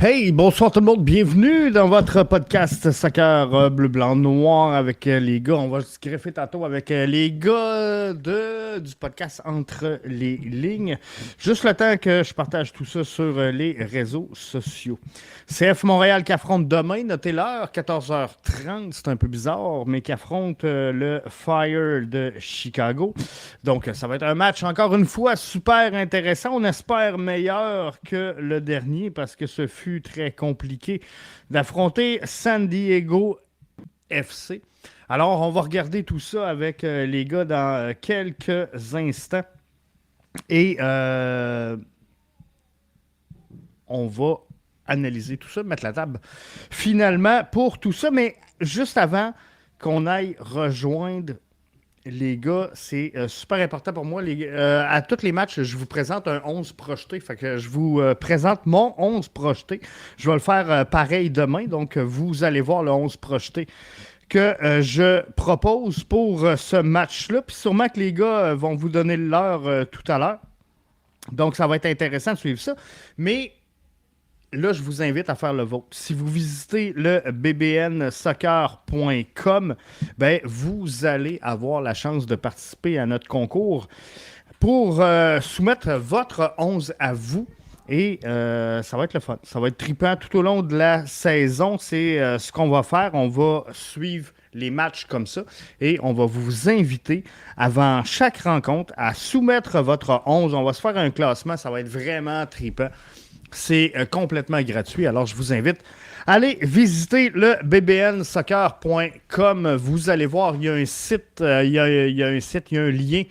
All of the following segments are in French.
Hey, bonsoir tout le monde, bienvenue dans votre podcast Soccer bleu, blanc, noir avec les gars. On va se greffer tantôt avec les gars du podcast Entre les lignes. Juste le temps que je partage tout ça sur les réseaux sociaux. CF Montréal qui affronte demain, notez l'heure, 14h30, c'est un peu bizarre, mais qui affronte le Fire de Chicago. Donc ça va être un match encore une fois super intéressant. On espère meilleur que le dernier parce que ce fut très compliqué d'affronter San Diego FC. Alors, on va regarder tout ça avec les gars dans quelques instants. Et on va analyser tout ça, mettre la table finalement pour tout ça. Mais juste avant qu'on aille rejoindre les gars, c'est super important pour moi. À tous les matchs, je vous présente un 11 projeté. Fait que je vous présente mon 11 projeté. Je vais le faire pareil demain. Donc, vous allez voir le 11 projeté que je propose pour ce match-là. Puis sûrement que les gars vont vous donner l'heure tout à l'heure. Donc, ça va être intéressant de suivre ça. Mais là, je vous invite à faire le vôtre. Si vous visitez le bbnsoccer.com, ben, vous allez avoir la chance de participer à notre concours pour soumettre votre 11 à vous. Et ça va être le fun. Ça va être trippant tout au long de la saison. C'est ce qu'on va faire. On va suivre les matchs comme ça et on va vous inviter avant chaque rencontre à soumettre votre 11. On va se faire un classement. Ça va être vraiment trippant. C'est complètement gratuit. Alors, je vous invite à aller visiter le bbnsoccer.com. Vous allez voir, il y a un site, il y a un lien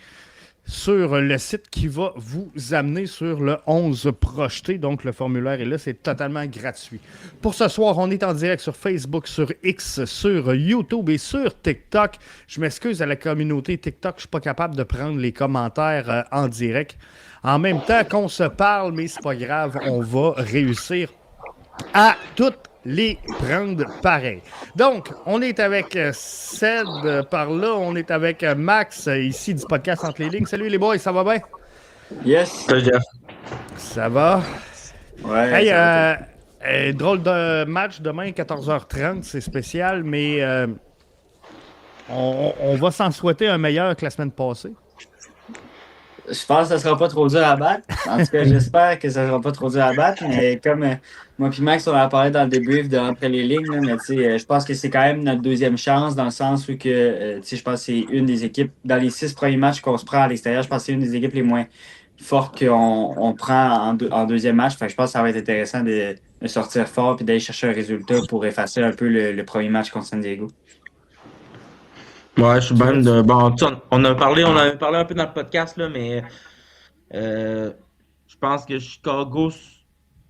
sur le site qui va vous amener sur le 11 projeté. Donc, le formulaire est là. C'est totalement gratuit. Pour ce soir, on est en direct sur Facebook, sur X, sur YouTube et sur TikTok. Je m'excuse à la communauté TikTok. Je ne suis pas capable de prendre les commentaires en direct. En même temps qu'on se parle, mais c'est pas grave, on va réussir à toutes les prendre pareil. Donc, on est avec Ced par là, on est avec Max ici du podcast Entre les lignes. Salut les boys, ça va bien? Yes. Salut Jeff. Ça va? Ouais, Hey, ça va. drôle de match demain, 14h30, c'est spécial, mais on va s'en souhaiter un meilleur que la semaine passée. Je pense que ça sera pas trop dur à battre. En tout cas, j'espère que ça sera pas trop dur à battre. Mais comme moi et Max, on en a parlé dans le débrief de Après les lignes, là, mais je pense que c'est quand même notre deuxième chance dans le sens où que, je pense que c'est une des équipes, dans les 6 premiers matchs qu'on se prend à l'extérieur, je pense que c'est une des équipes les moins fortes qu'on prend en deuxième match. Fait que je pense que ça va être intéressant de sortir fort et d'aller chercher un résultat pour effacer un peu le premier match contre San Diego. Ouais, je suis Tu même vois? de. Bon, tu sais, on avait parlé un peu dans le podcast, là, mais euh, je pense que Chicago, tu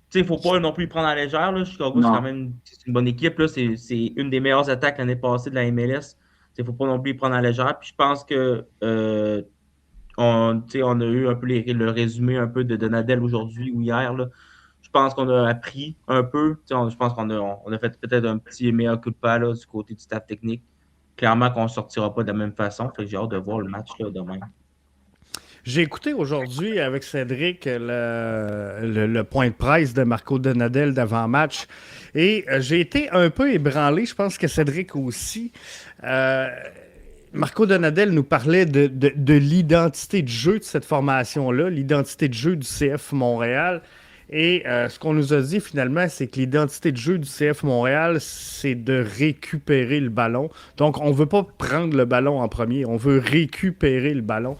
sais, il faut pas non plus le prendre à la légère, là. Chicago, c'est quand Non. même c'est une bonne équipe, là. C'est une des meilleures attaques l'année passée de la MLS. Il faut pas non plus le prendre à la légère. Puis je pense que tu sais, on a eu un peu le résumé un peu de Donadel aujourd'hui ou hier, là. Je pense qu'on a appris un peu. Tu sais, je pense qu'on a fait peut-être un petit meilleur coup de pas là, du côté du staff technique. Clairement qu'on ne sortira pas de la même façon. Fait que j'ai hâte de voir le match là, demain. J'ai écouté aujourd'hui avec Cédric le point de presse de Marco Donadel d'avant-match et j'ai été un peu ébranlé, je pense que Cédric aussi. Euh, Marco Donadel nous parlait de l'identité de jeu de cette formation-là, l'identité de jeu du CF Montréal. Et ce qu'on nous a dit finalement, c'est que l'identité de jeu du CF Montréal, c'est de récupérer le ballon. Donc, on ne veut pas prendre le ballon en premier, on veut récupérer le ballon.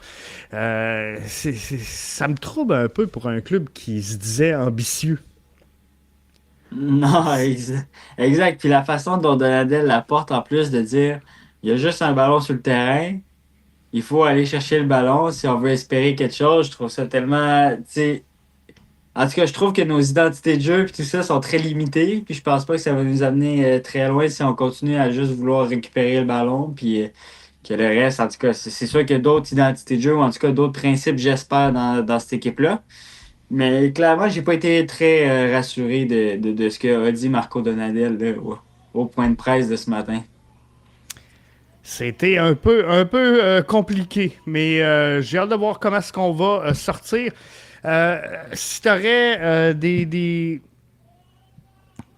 Ça me trouble un peu pour un club qui se disait ambitieux. Non, exact. Puis la façon dont Donadel la porte en plus de dire il y a juste un ballon sur le terrain, il faut aller chercher le ballon si on veut espérer quelque chose, je trouve ça tellement. Tu sais, en tout cas, je trouve que nos identités de jeu et tout ça sont très limitées. Puis je pense pas que ça va nous amener très loin si on continue à juste vouloir récupérer le ballon. Puis que le reste, en tout cas, c'est sûr qu'il y a d'autres identités de jeu ou en tout cas d'autres principes, j'espère, dans cette équipe-là. Mais clairement, j'ai pas été très rassuré de ce qu'a dit Marco Donadel là, au point de presse de ce matin. C'était un peu compliqué, mais j'ai hâte de voir comment est-ce qu'on va sortir. Si tu aurais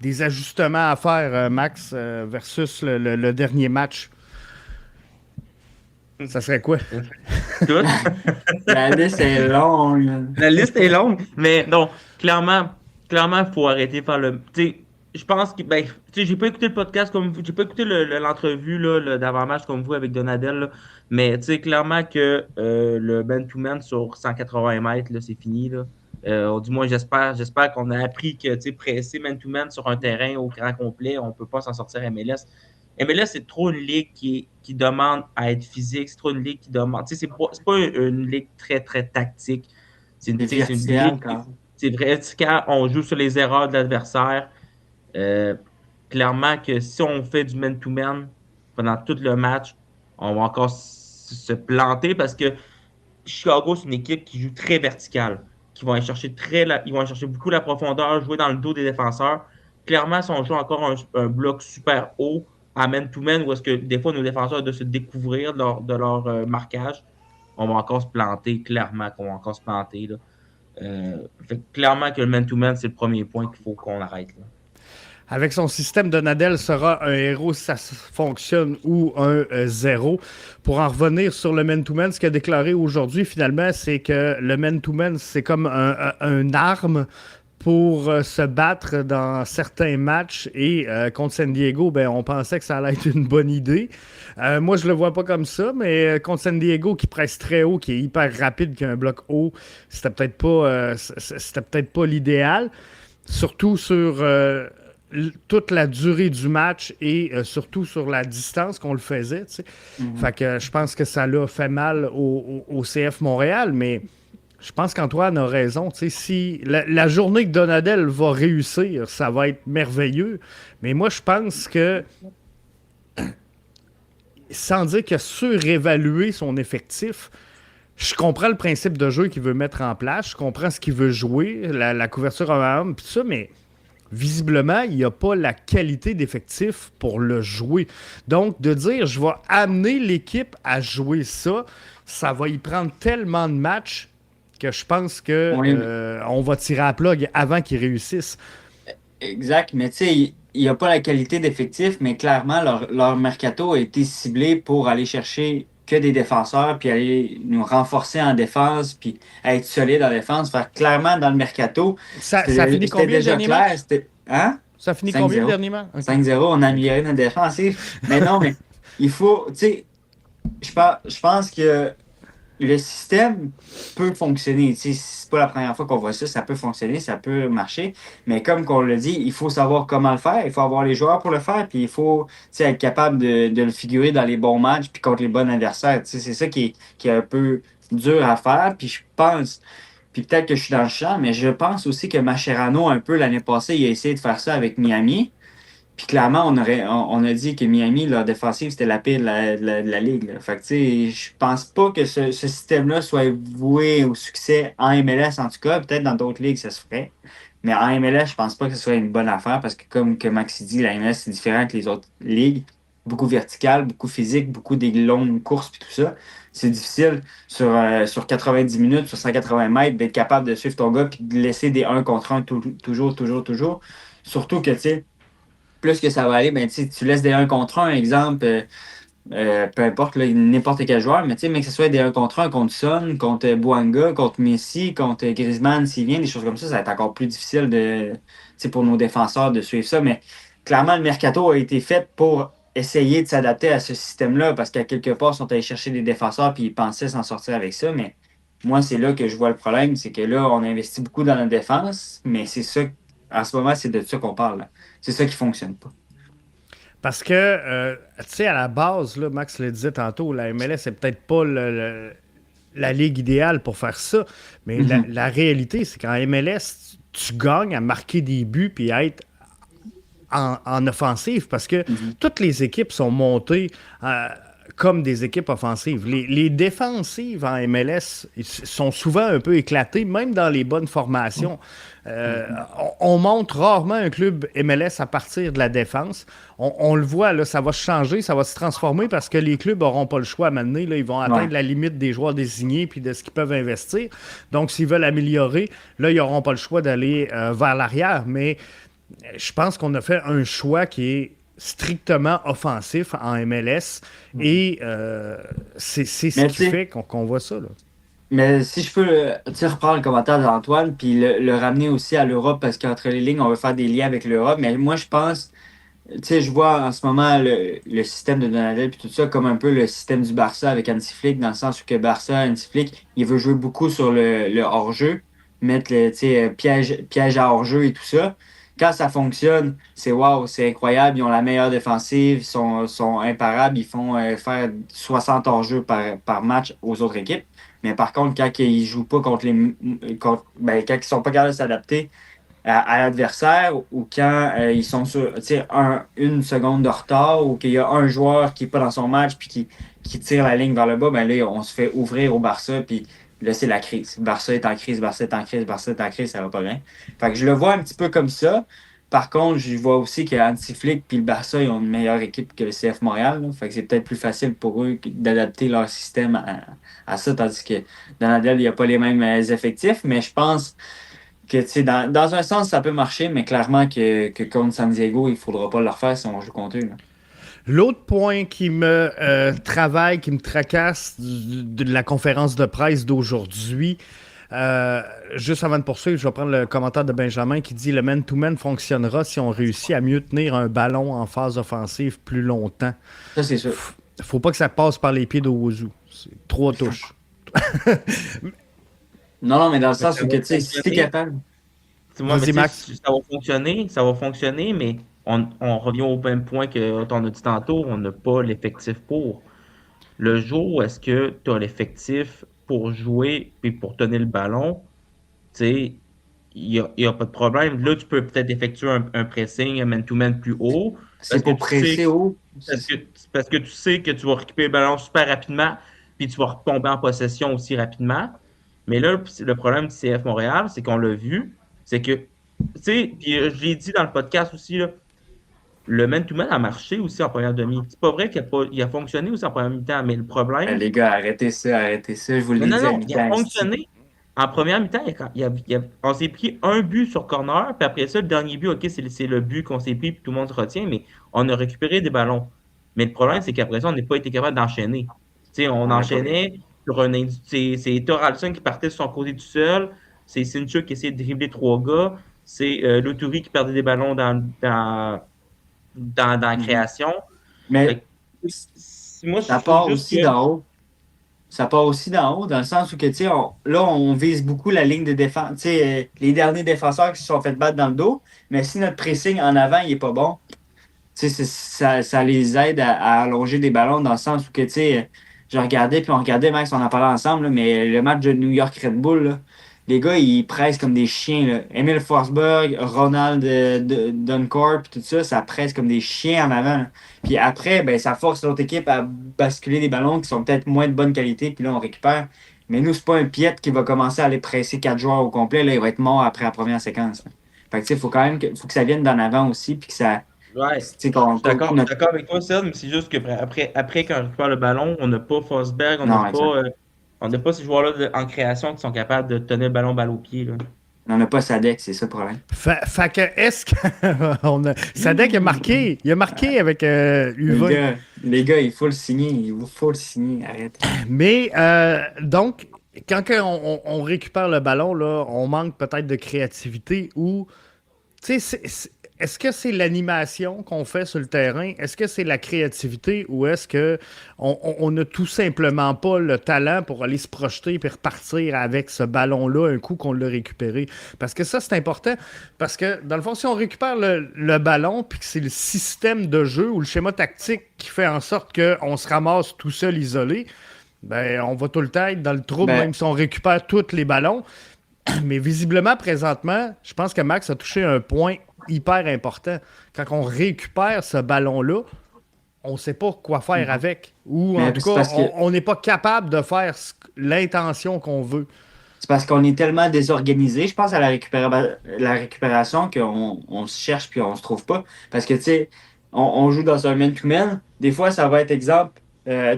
des ajustements à faire, Max, versus le dernier match, ça serait quoi? Tout. La liste est longue. La liste est longue, mais non, clairement, il faut arrêter de faire le. Tu sais, je pense que, ben, tu sais, j'ai pas écouté le podcast comme vous, j'ai pas écouté l'entrevue là, d'avant-match comme vous avec Donadel, là, mais tu sais, clairement que le man-to-man sur 180 mètres, là, c'est fini, là. Du moins, j'espère qu'on a appris que, tu sais, presser man-to-man sur un terrain au grand complet, on peut pas s'en sortir MLS. MLS, c'est trop une ligue qui demande à être physique. C'est trop une ligue qui demande. Tu sais, c'est pas une ligue très, très tactique. C'est C'est une vertical, ligue. quand C'est vrai, quand on joue sur les erreurs de l'adversaire, euh, clairement que si on fait du man-to-man pendant tout le match, on va encore se planter parce que Chicago, c'est une équipe qui joue très verticale, qui vont aller chercher ils vont aller chercher beaucoup la profondeur, jouer dans le dos des défenseurs. Clairement, si on joue encore un bloc super haut à man-to-man, où est-ce que des fois nos défenseurs doivent se découvrir de leur marquage, on va encore se planter, clairement qu'on va encore se planter. Là. Clairement que le man-to-man, c'est le premier point qu'il faut qu'on arrête. Là. Avec son système, Donadel sera un héros si ça fonctionne ou un zéro. Pour en revenir sur le man-to-man, ce qu'il a déclaré aujourd'hui, finalement, c'est que le man-to-man, c'est comme un arme pour se battre dans certains matchs. Et contre San Diego, ben, on pensait que ça allait être une bonne idée. Moi, je le vois pas comme ça, mais contre San Diego, qui presse très haut, qui est hyper rapide, qui a un bloc haut, c'était peut-être pas l'idéal. Surtout sur toute la durée du match et surtout sur la distance qu'on le faisait. Tu sais. Fait que je pense que ça l'a fait mal au CF Montréal, mais je pense qu'Antoine a raison. Tu sais, si la journée que Donadel va réussir, ça va être merveilleux. Mais moi, je pense que, sans dire qu'il a surévalué son effectif, je comprends le principe de jeu qu'il veut mettre en place, je comprends ce qu'il veut jouer, la couverture homme à homme, tout ça, mais visiblement, il n'y a pas la qualité d'effectif pour le jouer. Donc, de dire je vais amener l'équipe à jouer ça, ça va y prendre tellement de matchs que je pense que on va tirer à la plug avant qu'ils réussissent. Exact, mais tu sais, il n'y a pas la qualité d'effectif, mais clairement, leur mercato a été ciblé pour aller chercher que des défenseurs, puis aller nous renforcer en défense, puis être solide en défense. Fait que clairement, dans le mercato, Ça finit combien le déjà dernier clair. match? Hein? Ça finit 5-0. combien le dernier match? Okay. 5-0, on a amélioré notre défensive. Mais non, mais il faut, tu sais, je pense que le système peut fonctionner. Tu sais, c'est pas la première fois qu'on voit ça, ça peut fonctionner, ça peut marcher. Mais comme on l'a dit, il faut savoir comment le faire, il faut avoir les joueurs pour le faire, puis il faut être capable de le figurer dans les bons matchs, puis contre les bons adversaires. Tu sais, c'est ça qui est un peu dur à faire. Puis je pense, puis peut-être que je suis dans le champ, mais je pense aussi que Mascherano, un peu l'année passée, il a essayé de faire ça avec Miami. Puis clairement, on a dit que Miami, leur défensive, c'était la pire de la ligue. Là. Fait que, tu sais, je pense pas que ce système-là soit voué au succès en MLS, en tout cas. Peut-être dans d'autres ligues, ça se ferait. Mais en MLS, je pense pas que ce soit une bonne affaire parce que, comme que Maxi dit, la MLS, c'est différent que les autres ligues. Beaucoup vertical, beaucoup physique, beaucoup des longues courses puis tout ça. C'est difficile sur 90 minutes, sur 180 mètres, d'être capable de suivre ton gars puis de laisser des 1 contre 1 toujours. Surtout que, tu sais, plus que ça va aller, ben, tu laisses des 1 contre 1, exemple, peu importe, là, n'importe quel joueur, mais que ce soit des 1 contre 1 contre Son, contre Bouanga, contre Messi, contre Griezmann, s'il vient, des choses comme ça va être encore plus difficile pour nos défenseurs de suivre ça. Mais clairement, le mercato a été fait pour essayer de s'adapter à ce système-là, parce qu'à quelque part, ils sont allés chercher des défenseurs puis ils pensaient s'en sortir avec ça. Mais moi, c'est là que je vois le problème, c'est que là, on investit beaucoup dans la défense, mais c'est ça, en ce moment, c'est de ça qu'on parle. Là. C'est ça qui ne fonctionne pas. Parce que, tu sais, à la base, là, Max le disait tantôt, la MLS, c'est peut-être pas la ligue idéale pour faire ça. Mais la réalité, c'est qu'en MLS, tu gagnes à marquer des buts puis à être en offensive parce que toutes les équipes sont montées comme des équipes offensives. Les défensives en MLS sont souvent un peu éclatées, même dans les bonnes formations. On monte rarement un club MLS à partir de la défense. On le voit, là, ça va changer, ça va se transformer parce que les clubs n'auront pas le choix à mener. Là, ils vont atteindre la limite des joueurs désignés puis de ce qu'ils peuvent investir. Donc, s'ils veulent améliorer, là, ils n'auront pas le choix d'aller vers l'arrière. Mais Je pense qu'on a fait un choix qui est strictement offensif en MLS et c'est ce Mais qui tu sais, fait qu'on voit ça. Là. mais si je peux tu sais, reprendre le commentaire d'Antoine, puis le ramener aussi à l'Europe, parce qu'entre les lignes, on veut faire des liens avec l'Europe. Mais moi, je pense, tu sais, je vois en ce moment le système de Donadel puis tout ça comme un peu le système du Barça avec Hansi Flick, dans le sens où que Barça, Hansi Flick, il veut jouer beaucoup sur le hors-jeu, mettre le, tu sais, piège à hors-jeu et tout ça. Quand ça fonctionne, c'est wow, c'est incroyable. Ils ont la meilleure défensive, sont imparables, ils font faire 60 hors-jeu par match aux autres équipes. Mais par contre, quand ils jouent pas ben, quand ils sont pas capables de s'adapter, à l'adversaire ou quand ils sont sur tu sais, une seconde de retard ou qu'il y a un joueur qui n'est pas dans son match puis qui tire la ligne vers le bas, ben là, on se fait ouvrir au Barça puis là, c'est la crise. Barça est en crise, Barça est en crise, Barça est en crise, ça va pas bien. Fait que je le vois un petit peu comme ça. Par contre, je vois aussi que Hansi Flick puis le Barça, ils ont une meilleure équipe que le CF Montréal. Là. Fait que c'est peut-être plus facile pour eux d'adapter leur système à ça, tandis que dans la DEL, il n'y a pas les mêmes effectifs, mais je pense que, tu sais, dans un sens, ça peut marcher, mais clairement que contre San Diego, il ne faudra pas le refaire si on joue contre eux. Là. L'autre point qui me travaille, qui me tracasse de la conférence de presse d'aujourd'hui, juste avant de poursuivre, je vais prendre le commentaire de Benjamin qui dit le man-to-man fonctionnera si on réussit à mieux tenir un ballon en phase offensive plus longtemps. Ça, c'est sûr. Faut pas que ça passe par les pieds d'Owozu. C'est 3 touches. Non, non, mais dans le Mais sens ça où va que, tu sais, si tu es fonctionner. capable. Moi, mais Vas-y, tu Max. sais, ça va fonctionner, mais on revient au même point que t'en as dit tantôt, on n'a pas l'effectif pour. Le jour où est-ce que tu as l'effectif pour jouer et pour tenir le ballon, tu sais, il y a pas de problème. Là, tu peux peut-être effectuer un pressing, un man-to-man plus haut, C'est parce que pour tu sais presser haut. parce que, parce que tu sais que tu vas récupérer le ballon super rapidement, puis tu vas retomber en possession aussi rapidement. Mais là, le problème du CF Montréal, c'est qu'on l'a vu, c'est que, tu sais, puis je l'ai dit dans le podcast aussi, là, le man-to-man a marché aussi en première demi. C'est pas vrai il a fonctionné aussi en première mi-temps, mais le problème, Les gars, arrêtez ça, arrêtez ça. Je vous non, l'ai non, dit à non, il a mi-temps ici. fonctionné. En première mi-temps, on s'est pris un but sur corner, puis après ça, le dernier but, OK, c'est le but qu'on s'est pris, puis tout le monde se retient, mais on a récupéré des ballons. Mais le problème, c'est qu'après ça, on n'a pas été capable d'enchaîner. Tu sais, on On n'a pas. enchaînait sur c'est Thoralson qui partait de son côté tout seul, c'est Sinchuk qui essayait de dribbler 3 gars, c'est Loturi qui perdait des ballons dans la Mhm. création. Mais Fait que, moi, ça je trouve part juste aussi que. d'en haut. Ça part aussi d'en haut, dans le sens où que, tu sais, là, on vise beaucoup la ligne de défense. Tu sais, les derniers défenseurs qui se sont fait battre dans le dos. Mais si notre pressing en avant, il est pas bon, tu sais, ça les aide à allonger des ballons dans le sens où que, tu sais, je regardais, puis on regardait, Max, on en parlait ensemble, là, mais le match de New York Red Bull, là, les gars, ils pressent comme des chiens. Là. Emile Forsberg, Ronald Duncorp, puis tout ça, ça presse comme des chiens en avant. Là. Puis après, ben, ça force l'autre équipe à basculer des ballons qui sont peut-être moins de bonne qualité, puis là, on récupère. Mais nous, c'est pas un Piet qui va commencer à aller presser 4 joueurs au complet. Là, il va être mort après la première séquence. Là. Fait que, tu sais, il faut quand même faut que ça vienne d'en avant aussi, puis que ça. Tu Ouais, sais, je suis d'accord avec toi, Seb, mais c'est juste que après quand on récupère le ballon, on n'a pas Forsberg, Non, exact. on n'a pas ces joueurs-là en création qui sont capables de tenir le ballon balle au pied, là. On n'a pas Sadek, c'est ça le problème. Fait que est-ce que Sadek a marqué avec Les U20. gars, les gars, il faut le signer. Il faut le signer. Arrête. Mais donc, quand on récupère le ballon, là, on manque peut-être de créativité ou tu sais, est-ce que c'est l'animation qu'on fait sur le terrain? Est-ce que c'est la créativité ou est-ce que on n'a tout simplement pas le talent pour aller se projeter et repartir avec ce ballon-là un coup qu'on l'a récupéré? Parce que ça, c'est important. Parce que, dans le fond, si on récupère le ballon puis que c'est le système de jeu ou le schéma tactique qui fait en sorte qu'on se ramasse tout seul isolé, ben, on va tout le temps être dans le trouble, Ben, même si on récupère tous les ballons. Mais visiblement, présentement, je pense que Max a touché un point hyper important. Quand on récupère ce ballon-là, on ne sait pas quoi faire avec. Ou en mais tout c'est cas, parce que on n'est pas capable de faire l'intention qu'on veut. c'est parce qu'on est tellement désorganisé. Je pense à la récupération qu'on se cherche puis on se trouve pas. Parce que tu sais, on joue dans un man-to-man. Des fois, ça va être exemple,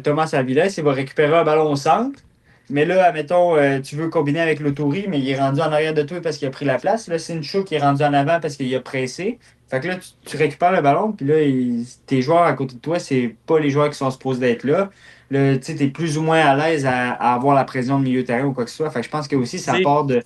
Thomas Avilés, il va récupérer un ballon au centre. mais là, admettons, tu veux combiner avec l'autori, mais il est rendu en arrière de toi parce qu'il a pris la place. Là, c'est une show qui est rendu en avant parce qu'il a pressé. Fait que là, tu récupères le ballon, puis là, tes joueurs à côté de toi, c'est pas les joueurs qui sont supposés d'être là. Là, tu es plus ou moins à l'aise à avoir la pression de milieu de terrain ou quoi que ce soit. Fait que je pense que aussi, ça C'est part de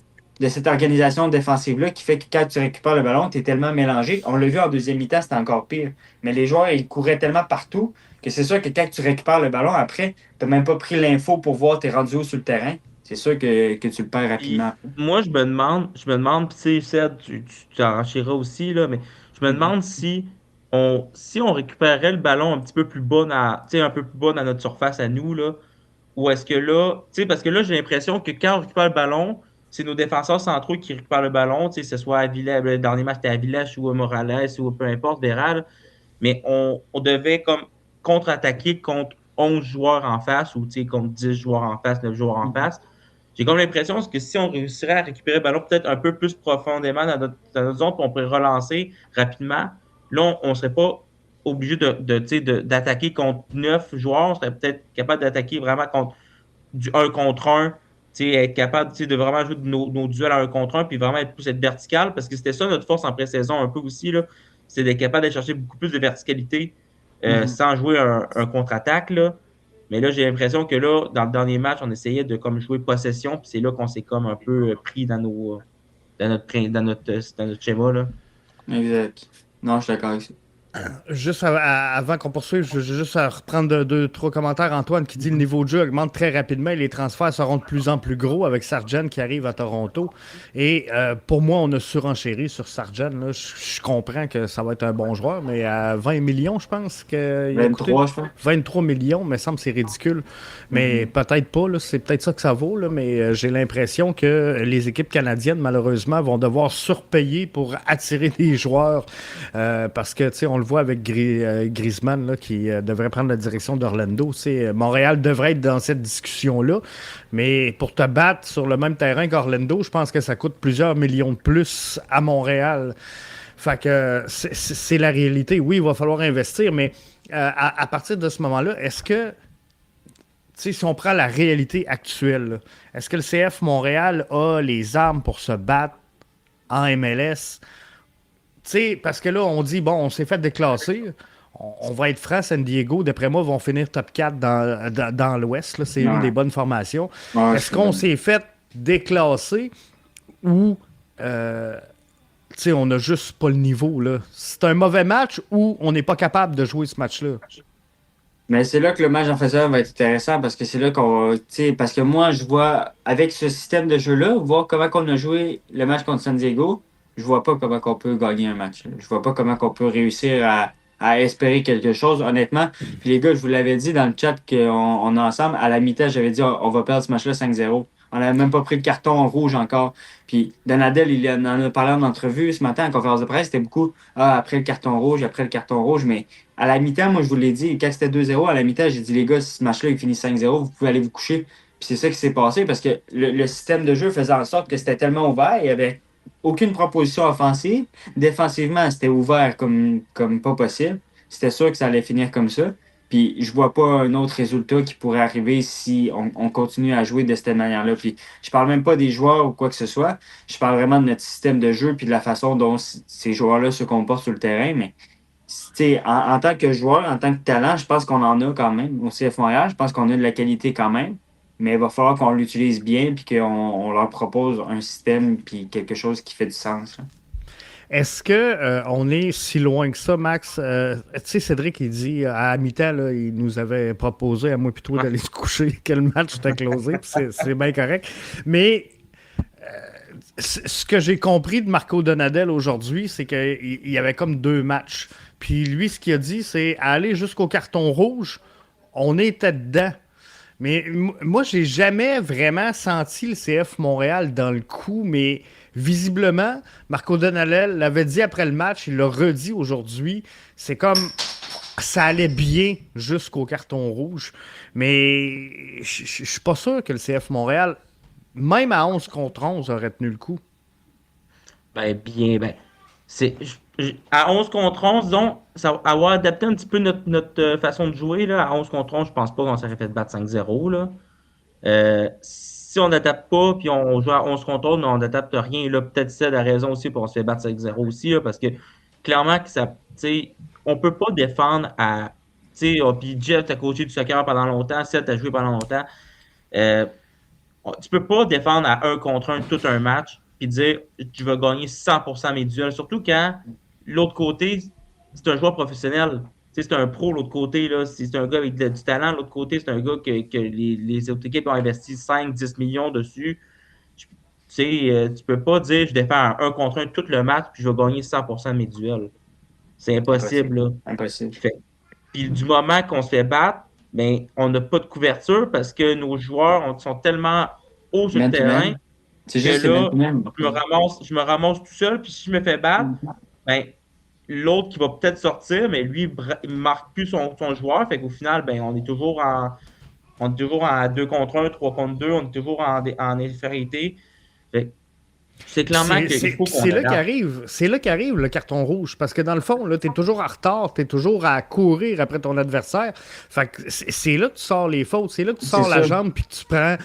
cette organisation défensive-là qui fait que quand tu récupères le ballon, tu es tellement mélangé. On l'a vu en deuxième mi-temps, c'était encore pire. Mais les joueurs, ils couraient tellement partout que c'est sûr que quand tu récupères le ballon, après, tu n'as même pas pris l'info pour voir t'es rendu où sur le terrain. C'est sûr que tu le perds rapidement. Moi, je me demande, puis tu sais, Seth, tu enrichiras aussi, là, mais je me Mhm. demande si on récupérait le ballon un petit peu plus bas tu sais, un peu plus bas dans notre surface à nous, là, ou est-ce que là, tu sais, parce que là, j'ai l'impression que quand on récupère le ballon, c'est nos défenseurs centraux qui récupèrent le ballon, tu sais, que ce soit à Village, le dernier match, c'était à Village ou à Morales ou peu importe, Véral, mais on devait comme contre-attaquer contre 11 joueurs en face ou, tu sais, contre 10 joueurs en face, 9 joueurs en Mhm. face. J'ai comme l'impression que si on réussirait à récupérer le ballon peut-être un peu plus profondément dans notre zone, puis on pourrait relancer rapidement, là, on ne serait pas obligé tu sais, d'attaquer contre 9 joueurs. On serait peut-être capable d'attaquer vraiment contre du un contre un, tu sais, être capable tu sais, de vraiment jouer de nos duels à un contre un, puis vraiment être vertical, parce que c'était ça notre force en pré-saison un peu aussi, là. C'est d'être capable d'aller chercher beaucoup plus de verticalité Mhm. sans jouer un contre-attaque, là. Mais là, j'ai l'impression que là, dans le dernier match, on essayait de comme jouer possession, puis c'est là qu'on s'est comme un peu pris dans notre schéma, là. Exact. Non, je suis d'accord avec ça. Juste avant qu'on poursuive, je veux juste reprendre deux, trois commentaires. Antoine qui dit le Mhm. niveau de jeu augmente très rapidement et les transferts seront de plus en plus gros avec Sargent qui arrive à Toronto. Et pour moi, on a surenchéri sur Sargent. Là. Je comprends que ça va être un bon joueur, mais à 20 millions, je pense qu'il a coûté 23, je pense. 23 millions, me semble que c'est ridicule. Mais Mhm. peut-être pas, là, c'est peut-être ça que ça vaut, là, mais j'ai l'impression que les équipes canadiennes, malheureusement, vont devoir surpayer pour attirer des joueurs parce que, tu sais, on le voit avec Griezmann là, qui devrait prendre la direction d'Orlando. Tu sais, Montréal devrait être dans cette discussion-là, mais pour te battre sur le même terrain qu'Orlando, je pense que ça coûte plusieurs millions de plus à Montréal. Fait que c'est la réalité. Oui, il va falloir investir, mais à partir de ce moment-là, est-ce que tu sais, si on prend la réalité actuelle, là, est-ce que le CF Montréal a les armes pour se battre en MLS? Tu sais, parce que là, on dit, bon, on s'est fait déclasser. On va être franc, San Diego, d'après moi, vont finir top 4 dans l'Ouest. Là. C'est une des Ouais. bonnes formations. Ouais, je Est-ce suis qu'on d'accord. s'est fait déclasser ou euh, tu sais, on n'a juste pas le niveau, là? C'est un mauvais match ou on n'est pas capable de jouer ce match-là? Mais c'est là que le match en faiseur va être intéressant parce que c'est là qu'on va. Tu sais, parce que moi, je vois, avec ce système de jeu-là, voir comment on a joué le match contre San Diego, je vois pas comment on peut gagner un match. Là. Je vois pas comment on peut réussir à espérer quelque chose, honnêtement. Puis les gars, je vous l'avais dit dans le chat qu'on est ensemble. À la mi-temps, j'avais dit on va perdre ce match-là 5-0. On n'avait même pas pris le carton rouge encore. Puis Donadel, il en a parlé en entrevue ce matin en conférence de presse. C'était beaucoup après le carton rouge, après le carton rouge. Mais à la mi-temps, moi, je vous l'ai dit, quand c'était 2-0, à la mi-temps, j'ai dit, les gars, si ce match-là, il finit 5-0, vous pouvez aller vous coucher. Puis c'est ça qui s'est passé parce que le système de jeu faisait en sorte que c'était tellement ouvert, il n'y avait aucune proposition offensive. Défensivement, c'était ouvert comme pas possible. C'était sûr que ça allait finir comme ça. Puis je vois pas un autre résultat qui pourrait arriver si on continue à jouer de cette manière-là. Puis je parle même pas des joueurs ou quoi que ce soit. Je parle vraiment de notre système de jeu puis de la façon dont ces joueurs-là se comportent sur le terrain. Mais t'sais, en tant que joueur, en tant que talent, je pense qu'on en a quand même au CF Montréal. Je pense qu'on a de la qualité quand même. Mais il va falloir qu'on l'utilise bien puis qu'on leur propose un système puis quelque chose qui fait du sens. Là. Est-ce que on est si loin que ça, Max? Tu sais, Cédric, il dit à mi-temps, là, il nous avait proposé à moi et toi Ouais. d'aller se coucher, que le match était closé, puis c'est bien correct. Mais ce que j'ai compris de Marco Donadel aujourd'hui, c'est qu'il y avait comme deux matchs. Puis lui, ce qu'il a dit, c'est aller jusqu'au carton rouge, on était dedans. Mais moi, j'ai jamais vraiment senti le CF Montréal dans le coup, mais visiblement, Marco Donalel l'avait dit après le match, il l'a redit aujourd'hui. C'est comme ça allait bien jusqu'au carton rouge. Mais je suis pas sûr que le CF Montréal, même à 11 contre 11, aurait tenu le coup. Ben, à 11 contre 11, disons, avoir adapté un petit peu notre façon de jouer, là, à 11 contre 11, je pense pas qu'on s'aurait fait battre 5-0, là. Si on n'adapte pas, puis on se contrôle, mais on n'adapte rien, là, peut-être c'est la raison aussi pour on se fait battre 5-0 aussi, là, parce que clairement, que ça, tu sais, on peut pas défendre à. Tu sais, puis Jeff, t'as coaché du soccer pendant longtemps, Seth, t'as joué pendant longtemps. Euh, Tu peux pas défendre à 1 contre 1 tout un match puis dire tu vas gagner 100% mes duels. Surtout quand l'autre côté, c'est un joueur professionnel. Tu sais, c'est un pro l'autre côté. Là. C'est un gars avec du talent. L'autre côté, c'est un gars que les autres équipes ont investi 5-10 millions dessus. Tu sais, tu peux pas dire je défends à 1 contre 1 tout le match puis je vais gagner 100% de mes duels. C'est impossible. Là. Impossible. Puis du moment qu'on se fait battre, ben, on n'a pas de couverture parce que nos joueurs sont tellement hauts sur le Man to terrain man. C'est que juste les man là, to man. je me ramasse tout seul. Puis si je me fais battre, ben, l'autre qui va peut-être sortir, mais lui, il ne marque plus son joueur. Fait qu'au final, ben, on est toujours en 2 contre 1, 3 contre 2. On est toujours en infériorité. Fait que c'est clairement qu'il faut qu'on C'est là adapte. qu'arrive, c'est là qu'arrive le carton rouge. Parce que dans le fond, tu es toujours en retard, tu es toujours à courir après ton adversaire. Fait que c'est là que tu sors les fautes, c'est là que tu C'est sors la ça. jambe, puis tu prends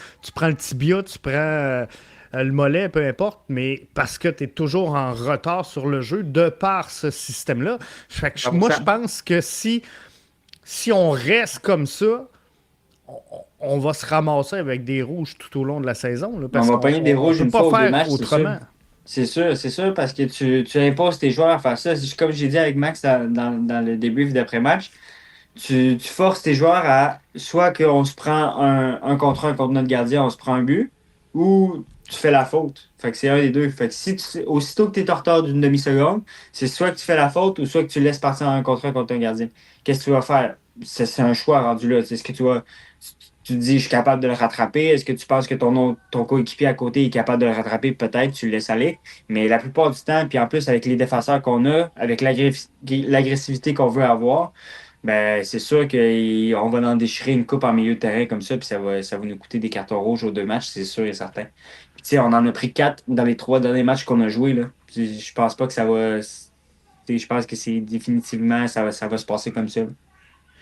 le tibia, tu prends le mollet, peu importe, mais parce que tu es toujours en retard sur le jeu de par ce système-là. Fait que moi, je 100%. pense que si on reste comme ça, on va se ramasser avec des rouges tout au long de la saison, là, On parce va qu'on pogner des ne rouges peut une pas fois ou deux faire matchs, c'est sûr. autrement. C'est sûr, parce que tu imposes tes joueurs à faire ça. Comme j'ai dit avec Max dans le débrief d'après-match, tu forces tes joueurs à soit qu'on se prend un contre un contre notre gardien, on se prend un but, ou tu fais la faute. Fait que c'est un des deux. Fait que aussitôt que tu es en retard d'une demi-seconde, c'est soit que tu fais la faute ou soit que tu laisses partir un contre un contre un gardien. Qu'est-ce que tu vas faire? C'est un choix rendu là. C'est ce que tu te dis, je suis capable de le rattraper. Est-ce que tu penses que ton coéquipier à côté est capable de le rattraper? Peut-être, tu le laisses aller. Mais la plupart du temps, puis en plus, avec les défenseurs qu'on a, avec l'agressivité qu'on veut avoir, ben, c'est sûr qu'on va en déchirer une coupe en milieu de terrain comme ça, puis ça va nous coûter des cartons rouges aux 2 matchs, c'est sûr et certain. Puis, tu sais, on en a pris 4 dans les 3 derniers matchs qu'on a joués, là. Puis, je pense pas que ça va. Je pense que c'est définitivement, ça va se passer comme ça.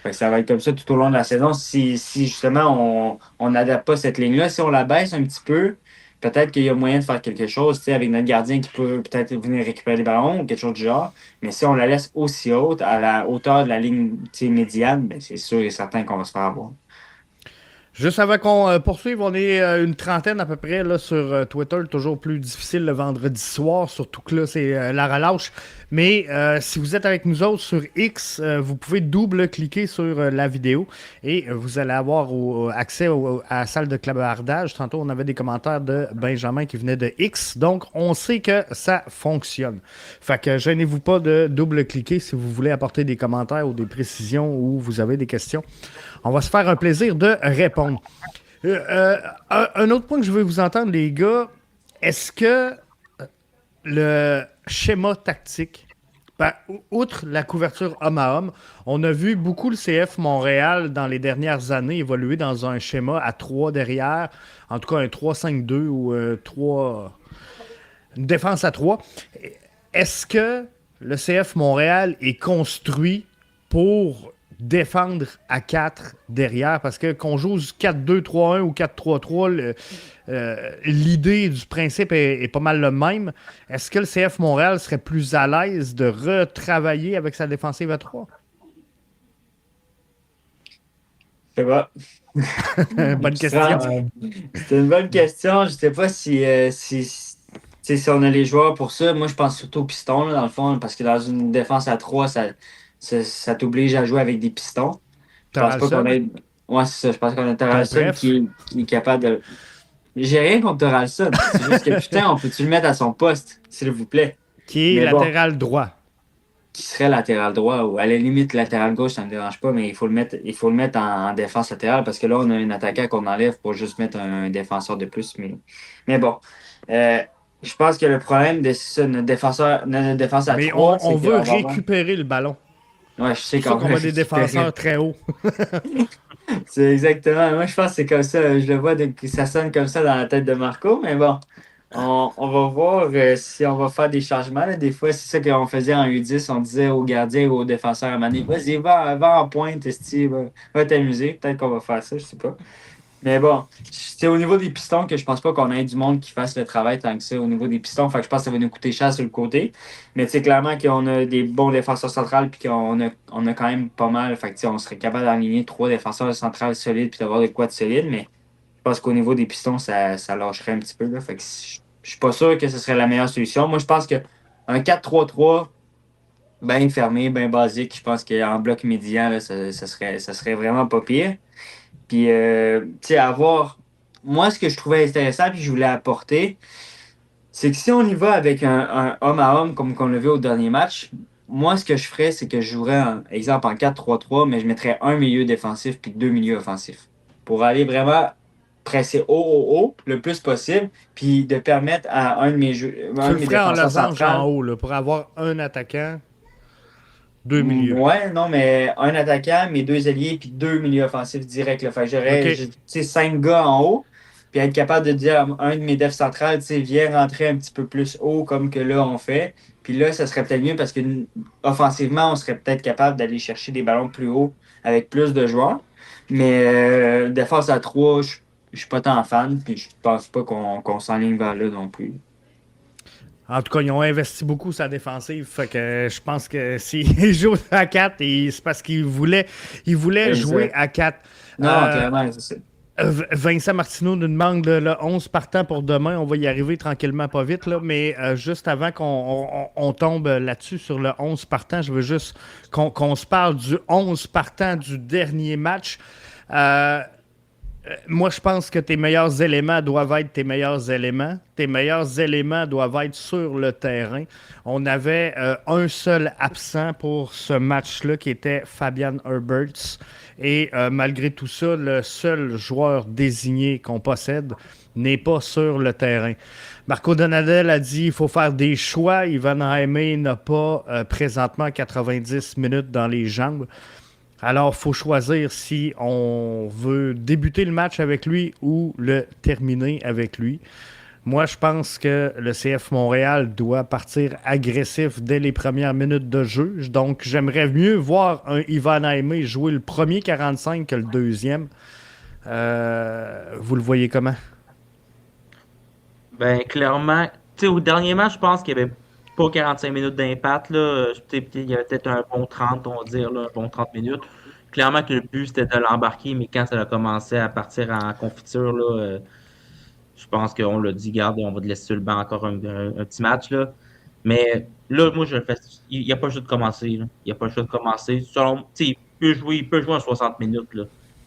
Fait que ça va être comme ça tout au long de la saison. Si justement on n'adapte pas cette ligne-là, si on la baisse un petit peu, peut-être qu'il y a moyen de faire quelque chose, tu sais, avec notre gardien qui peut peut-être venir récupérer les ballons ou quelque chose du genre. Mais si on la laisse aussi haute, à la hauteur de la ligne, tu sais, médiane, ben c'est sûr et certain qu'on va se faire avoir. Juste avant qu'on poursuive, on est une trentaine à peu près là, sur Twitter, toujours plus difficile le vendredi soir, surtout que là, c'est la relâche. Mais si vous êtes avec nous autres sur X, vous pouvez double-cliquer sur la vidéo et vous allez avoir accès à la salle de clavardage. Tantôt, on avait des commentaires de Benjamin qui venait de X, donc on sait que ça fonctionne. Fait que gênez-vous pas de double-cliquer si vous voulez apporter des commentaires ou des précisions ou vous avez des questions. On va se faire un plaisir de répondre. Un autre point que je veux vous entendre, les gars, est-ce que le schéma tactique, ben, outre la couverture homme à homme, on a vu beaucoup le CF Montréal dans les dernières années évoluer dans un schéma à 3 derrière, en tout cas un 3-5-2 ou 3, une défense à 3. Est-ce que le CF Montréal est construit pour défendre à 4 derrière? Parce que qu'on joue 4-2-3-1 ou 4-3-3, l'idée du principe est pas mal le même. Est-ce que le CF Montréal serait plus à l'aise de retravailler avec sa défensive à 3? Je sais pas. Bonne question. C'est une bonne question. Je sais pas tu sais, si on a les joueurs pour ça. Moi, je pense surtout aux pistons, là, dans le fond, parce que dans une défense à 3 ça t'oblige à jouer avec des pistons. Je pense pas qu'on Taralson, ait. Ouais, c'est ça. Je pense qu'on a ton Taralson préf, qui est capable de. J'ai rien contre Taralson. C'est juste que putain, on peut-tu le mettre à son poste, s'il vous plaît? qui est Mais bon, latéral droit. qui serait latéral droit ou à la limite latéral gauche, ça me dérange pas, mais il faut le mettre en défense latérale parce que là, on a un attaquant qu'on enlève pour juste mettre un défenseur de plus. Mais bon. Euh, je pense que le problème de ça, notre défense à Mais 3, on c'est veut qu'on va avoir. récupérer le ballon. Ouais, je C'est sais pour ça qu'on qu'on va met des récupérer. défenseurs très hauts. C'est exactement. Moi, je pense que c'est comme ça. Je le vois que ça sonne comme ça dans la tête de Marco, mais bon. On va voir si on va faire des changements, là. Des fois, c'est ça qu'on faisait en U10. On disait aux gardiens ou aux défenseurs à Mané, vas-y, va en pointe, esti, va t'amuser. Peut-être qu'on va faire ça, je sais pas. Mais bon, c'est au niveau des pistons que je pense pas qu'on ait du monde qui fasse le travail tant que ça au niveau des pistons. Fait que je pense que ça va nous coûter cher sur le côté. Mais tu sais, clairement qu'on a des bons défenseurs centrales puis on a quand même pas mal. Fait que tu sais, on serait capable d'aligner 3 défenseurs centrales solides puis d'avoir de quoi de solide. Mais je pense qu'au niveau des pistons, ça lâcherait un petit peu. Là. Fait que je suis pas sûr que ce serait la meilleure solution. Moi, je pense que un 4-3-3 bien fermé, bien basique, je pense qu'en bloc médian, là, ça serait vraiment pas pire. Puis, tu sais, avoir. Moi, ce que je trouvais intéressant, puis je voulais apporter, c'est que si on y va avec un homme à homme, comme qu'on l'a vu au dernier match, moi, ce que je ferais, c'est que je jouerais, exemple, en 4-3-3, mais je mettrais un milieu défensif puis 2 milieux offensifs. Pour aller vraiment presser haut, le plus possible, puis de permettre à Tu un le de mes ferais en défenseurs losange en centrales. haut, là, pour avoir un attaquant, deux milieux. Ouais, non, mais un attaquant, mes 2 alliés, puis 2 milieux offensifs directs. Là. Fait que OK. j'aurais, tu sais, 5 gars en haut, puis être capable de dire à un de mes defs centrales, tu sais, viens rentrer un petit peu plus haut, comme que là, on fait. Puis là, ça serait peut-être mieux parce que offensivement, on serait peut-être capable d'aller chercher des ballons plus hauts avec plus de joueurs. Mais défense à 3, je suis pas tant fan, puis je pense pas qu'on s'enligne vers là non plus. En tout cas, ils ont investi beaucoup sa défensive. Fait que je pense que s'ils jouent à 4, c'est parce qu'ils voulaient jouer Exact. à 4. Non, clairement, c'est ça. Vincent Martineau nous demande le 11 partant pour demain. On va y arriver tranquillement, pas vite. Là, mais juste avant qu'on tombe là-dessus sur le 11 partant, je veux juste qu'on se parle du 11 partant du dernier match. Moi, je pense que tes meilleurs éléments doivent être tes meilleurs éléments. Tes meilleurs éléments doivent être sur le terrain. On avait un seul absent pour ce match-là qui était Fabian Herberts. Et malgré tout ça, le seul joueur désigné qu'on possède n'est pas sur le terrain. Marco Donadel a dit qu'il faut faire des choix. Ivan Jaime n'a pas présentement 90 minutes dans les jambes. Alors, il faut choisir si on veut débuter le match avec lui ou le terminer avec lui. Moi, je pense que le CF Montréal doit partir agressif dès les premières minutes de jeu. Donc, j'aimerais mieux voir un Ivan Aimé jouer le premier 45 que le deuxième. Vous le voyez comment? Ben, clairement, tu sais, au dernier match, je pense qu'il y avait pas 45 minutes d'impact, là. Il y avait peut-être un bon 30, on va dire, là, un bon 30 minutes. Clairement que le but, c'était de l'embarquer, mais quand ça a commencé à partir en confiture, là, je pense qu'on l'a dit, garde, on va te laisser sur le banc encore un petit match, là. Mais là, moi, je le fais. Il n'y a pas le choix de commencer, là. Il n'y a pas le choix de commencer. Selon, tu sais, il peut jouer en 60 minutes, là.